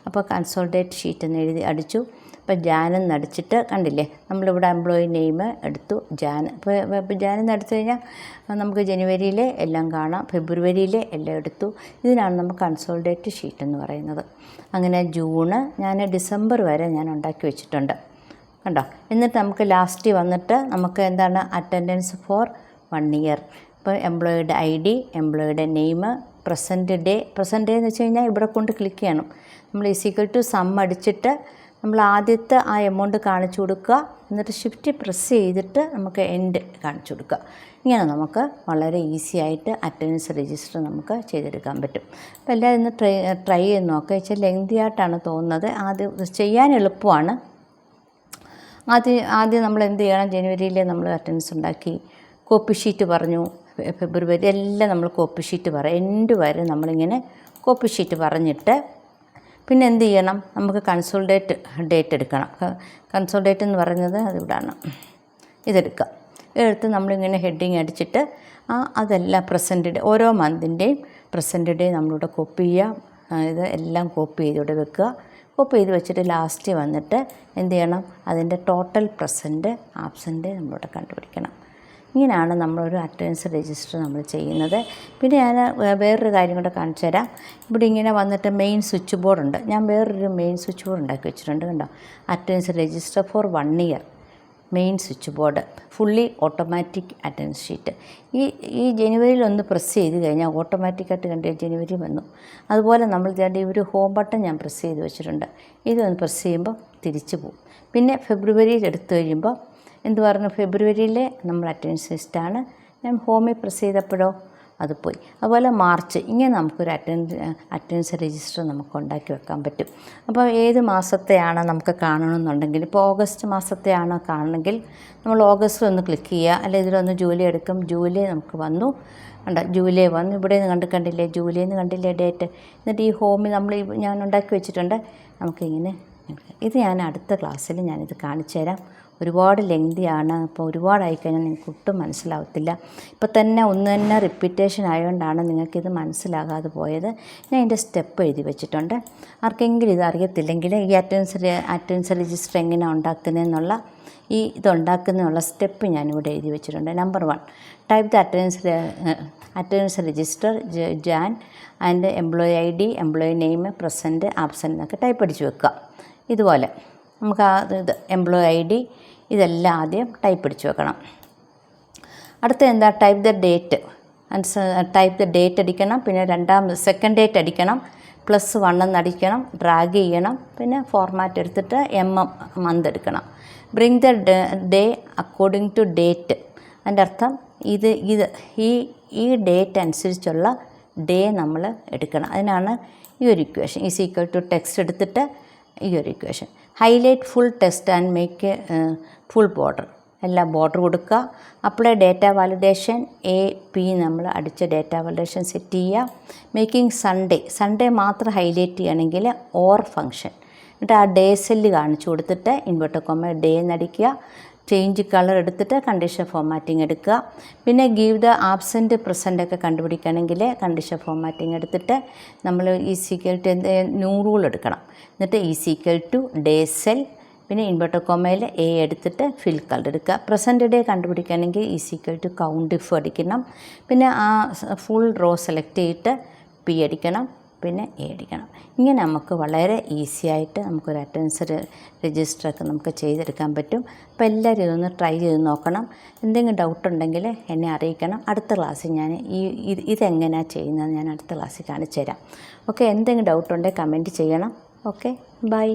അപ്പോൾ കൺസോളിഡേറ്റ് ഷീറ്റ് എന്ന് എഴുതി അടിച്ചു. ഇപ്പോൾ ജാനെന്ന് അടിച്ചിട്ട് കണ്ടില്ലേ, നമ്മളിവിടെ എംപ്ലോയി നെയിം എടുത്തു ജാൻ. ഇപ്പോൾ ജാനെന്ന് അടിച്ചു കഴിഞ്ഞാൽ നമുക്ക് ജനുവരിയിലെ എല്ലാം കാണാം, ഫെബ്രുവരിയിലെ എല്ലാം എടുത്തു. ഇതിനാണ് നമുക്ക് കൺസോളിഡേറ്റ് ഷീറ്റ് എന്ന് പറയുന്നത്. അങ്ങനെ ജൂണ് ഞാൻ ഡിസംബർ വരെ ഞാൻ ഉണ്ടാക്കി വെച്ചിട്ടുണ്ട് കണ്ടോ. എന്നിട്ട് നമുക്ക് ലാസ്റ്റ് വന്നിട്ട് നമുക്ക് എന്താണ് അറ്റൻഡൻസ് ഫോർ 1 ഇയർ. ഇപ്പോൾ എംപ്ലോയിയുടെ ID, എംപ്ലോയിയുടെ നെയിം, പ്രസൻറ്റ് ഡേ എന്ന് വെച്ച് കഴിഞ്ഞാൽ ഇവിടെ കൊണ്ട് ക്ലിക്ക് ചെയ്യണം. നമ്മൾ ഈക്വൽ ടു സം അടിച്ചിട്ട് നമ്മൾ ആദ്യത്തെ ആ എമൗണ്ട് കാണിച്ചു കൊടുക്കുക. എന്നിട്ട് ഷിഫ്റ്റ് പ്രസ് ചെയ്തിട്ട് നമുക്ക് എൻഡ് കാണിച്ചു കൊടുക്കുക. ഇങ്ങനെ നമുക്ക് വളരെ ഈസി ആയിട്ട് അറ്റൻഡൻസ് രജിസ്റ്റർ നമുക്ക് ചെയ്തെടുക്കാൻ പറ്റും. അപ്പോൾ എല്ലാവരും ഇന്ന് ട്രൈ ചെയ്ത് നോക്കുക. വെച്ചാൽ ലെങ്തി ആയിട്ടാണ് തോന്നുന്നത്. ആദ്യം ചെയ്യാൻ എളുപ്പമാണ്. ആദ്യം നമ്മൾ എന്ത് ചെയ്യണം? ജനുവരിയിൽ നമ്മൾ അറ്റൻഡൻസ് ഉണ്ടാക്കി, കോപ്പി ഷീറ്റ് പറഞ്ഞു, ഫെബ്രുവരി എല്ലാം നമ്മൾ കോപ്പി ഷീറ്റ് എൻഡ് വരെ നമ്മളിങ്ങനെ കോപ്പി ഷീറ്റ് പറഞ്ഞിട്ട് പിന്നെ എന്ത് ചെയ്യണം? നമുക്ക് കൺസോളിഡേറ്റ് ഡേറ്റ് എടുക്കണം. കൺസോളിഡേറ്റ് എന്ന് പറയുന്നത് അതിവിടാണ്. ഇതെടുക്കുക. എടുത്ത് നമ്മളിങ്ങനെ ഹെഡിങ് അടിച്ചിട്ട് അതെല്ലാം പ്രസൻറ്റ് ഡേ, ഓരോ മന്തിൻ്റെയും പ്രസൻറ്റ് ഡേ നമ്മളിവിടെ കോപ്പി ചെയ്യുക. ഇത് എല്ലാം കോപ്പി ചെയ്ത് ഇവിടെ വെക്കുക. കോപ്പി ചെയ്ത് വെച്ചിട്ട് ലാസ്റ്റ് വന്നിട്ട് എന്ത് ചെയ്യണം? അതിൻ്റെ ടോട്ടൽ പ്രസൻറ്റ് ആബ്സെൻറ്റ് നമ്മളിവിടെ കണ്ടുപിടിക്കണം. ഇങ്ങനെയാണ് നമ്മളൊരു അറ്റൻഡൻസ് രജിസ്റ്റർ നമ്മൾ ചെയ്യുന്നത്. പിന്നെ ഞാൻ വേറൊരു കാര്യം കൂടെ കാണിച്ചു തരാം. ഇവിടെ ഇങ്ങനെ വന്നിട്ട് മെയിൻ സ്വിച്ച് ബോർഡുണ്ട്. ഞാൻ വേറൊരു മെയിൻ സ്വിച്ച് ബോർഡ് ഉണ്ടാക്കി വെച്ചിട്ടുണ്ട് കണ്ടോ. Attendance register four 1 year, main switch board, fully automatic attendance sheet. ഈ ജനുവരിയിൽ ഒന്ന് പ്രസ് ചെയ്ത് കഴിഞ്ഞാൽ ഓട്ടോമാറ്റിക്കായിട്ട് കണ്ട് ജനുവരി വന്നു. അതുപോലെ നമ്മൾ ഈ ഒരു ഹോം ബട്ടൺ ഞാൻ പ്രസ് ചെയ്ത് വെച്ചിട്ടുണ്ട്. ഇതൊന്ന് പ്രസ് ചെയ്യുമ്പോൾ തിരിച്ചു പോകും. പിന്നെ ഫെബ്രുവരിയിൽ എടുത്തു കഴിയുമ്പോൾ എന്ത് പറഞ്ഞു? ഫെബ്രുവരിയിലെ നമ്മൾ അറ്റൻഡൻസ് ലിസ്റ്റാണ്. ഞാൻ ഹോമിൽ പ്രസ് ചെയ്തപ്പോഴോ അത് പോയി. അതുപോലെ മാർച്ച്. ഇങ്ങനെ നമുക്കൊരു അറ്റൻഡൻസ് രജിസ്റ്റർ നമുക്ക് ഉണ്ടാക്കി വെക്കാൻ പറ്റും. അപ്പോൾ ഏത് മാസത്തെയാണ് നമുക്ക് കാണണമെന്നുണ്ടെങ്കിൽ, ഇപ്പോൾ ഓഗസ്റ്റ് മാസത്തെയാണോ കാണണമെങ്കിൽ നമ്മൾ ഓഗസ്റ്റ് ഒന്ന് ക്ലിക്ക് ചെയ്യുക. അല്ലെങ്കിൽ ഇതിലൊന്ന് ജൂലൈ എടുക്കും. ജൂലൈ നമുക്ക് വന്നു ജൂലൈ വന്നു. ഇവിടെ നിന്ന് കണ്ടില്ലേ? ജൂലൈന്ന് കണ്ടില്ലേ ഡേറ്റ്? എന്നിട്ട് ഈ ഹോമിൽ ഞാൻ ഉണ്ടാക്കി വെച്ചിട്ടുണ്ട്. നമുക്കിങ്ങനെ ഇത് ഞാൻ അടുത്ത ക്ലാസ്സിൽ ഞാനിത് കാണിച്ചു തരാം. ഒരുപാട് ലെങ്തിയാണ്. അപ്പോൾ ഒരുപാടായിക്കഴിഞ്ഞാൽ നിങ്ങൾക്ക് ഒട്ടും മനസ്സിലാവത്തില്ല. ഇപ്പോൾ തന്നെ തന്നെ റിപ്പീറ്റേഷൻ ആയതുകൊണ്ടാണ് നിങ്ങൾക്കിത് മനസ്സിലാകാതെ പോയത്. ഞാൻ ഇതിൻ്റെ സ്റ്റെപ്പ് എഴുതി വെച്ചിട്ടുണ്ട്. ആർക്കെങ്കിലും ഇത് അറിയത്തില്ലെങ്കിൽ ഈ അറ്റൻഡൻസ് രജിസ്റ്റർ എങ്ങനെയാണ് ഉണ്ടാക്കുന്നതെന്നുള്ള ഇതുണ്ടാക്കുന്നതിനുള്ള സ്റ്റെപ്പ് ഞാനിവിടെ എഴുതി വെച്ചിട്ടുണ്ട്. Number 1, type the attendance register Jan and employee ID, employee name, present, absent എന്നൊക്കെ ടൈപ്പ് അടിച്ച് വെക്കുക. ഇതുപോലെ നമുക്ക് എംപ്ലോയി ID ഇതെല്ലാം ആദ്യം ടൈപ്പ് അടിച്ച് വെക്കണം. അടുത്ത എന്താ? Type the date. Type the date അടിക്കണം, പിന്നെ സെക്കൻഡ് ഡേറ്റ് അടിക്കണം, +1 എന്നടിക്കണം, ഡ്രാഗ് ചെയ്യണം, പിന്നെ ഫോർമാറ്റ് എടുത്തിട്ട് മന്ത് എടുക്കണം. Bring the day according to date. അതിൻ്റെ അർത്ഥം ഈ ഡേറ്റ് അനുസരിച്ചുള്ള ഡേ നമ്മൾ എടുക്കണം. അതിനാണ് ഈ ഒരു ഇക്വേഷൻ. ഈക്വൽ ടു ടെക്സ്റ്റ് എടുത്തിട്ട് ഈ ഒരു equation. Highlight full text and make full border. എല്ലാ ബോർഡർ കൊടുക്കുക. അപ്ലൈ ഡേറ്റ വാലിഡേഷൻ AP നമ്മൾ അടിച്ച ഡേറ്റ വാലിഡേഷൻ സെറ്റ് ചെയ്യുക. മേക്കിംഗ് സൺഡേ മാത്രം ഹൈലൈറ്റ് ചെയ്യണമെങ്കിൽ ഫംഗ്ഷൻ. എന്നിട്ട് ആ ഡേ സെല്ല് കാണിച്ചു കൊടുത്തിട്ട് ഇൻവെർട്ടഡ് കോമ ഡേ എന്നടിക്കുക. ചേഞ്ച് കളർ എടുത്തിട്ട് കണ്ടീഷൻ ഫോർമാറ്റിംഗ് എടുക്കുക. പിന്നെ ഗീവ് ദ ആബ്സെൻറ്റ് പ്രസൻ്റ് ഒക്കെ കണ്ടുപിടിക്കണമെങ്കിൽ കണ്ടീഷൻ ഫോർമാറ്റിംഗ് എടുത്തിട്ട് നമ്മൾ ഈക്വൽ ടു ന്യൂ റൂൾ എടുക്കണം. എന്നിട്ട് ഈക്വൽ ടു ഡേ സെൽ, പിന്നെ ഇൻവെർട്ടഡ് കോമയിൽ A എടുത്തിട്ട് ഫിൽ കളർ എടുക്കുക. പ്രസൻറ്റ് ഡേ കണ്ടുപിടിക്കണമെങ്കിൽ ഈക്വൽ ടു കൗണ്ട് ഇഫ് അടിക്കണം. പിന്നെ ആ ഫുൾ റോ സെലക്ട് ചെയ്തിട്ട് P അടിക്കണം, പിന്നെ A അടിക്കണം. ഇങ്ങനെ നമുക്ക് വളരെ ഈസി ആയിട്ട് നമുക്കൊരു അറ്റൻഡൻസ് രജിസ്റ്ററൊക്കെ നമുക്ക് ചെയ്തെടുക്കാൻ പറ്റും. അപ്പോൾ എല്ലാവരും ഇതൊന്ന് ട്രൈ ചെയ്ത് നോക്കണം. എന്തെങ്കിലും ഡൗട്ട് ഉണ്ടെങ്കിൽ എന്നെ അറിയിക്കണം. അടുത്ത ക്ലാസ്സിൽ ഞാൻ ഇതെങ്ങനെയാണ് ചെയ്യുന്നത് ഞാൻ അടുത്ത ക്ലാസ്സിൽ കാണിച്ചു തരാം. ഓക്കെ, എന്തെങ്കിലും ഡൗട്ട് ഉണ്ടെങ്കിൽ കമൻറ്റ് ചെയ്യണം. Okay, by.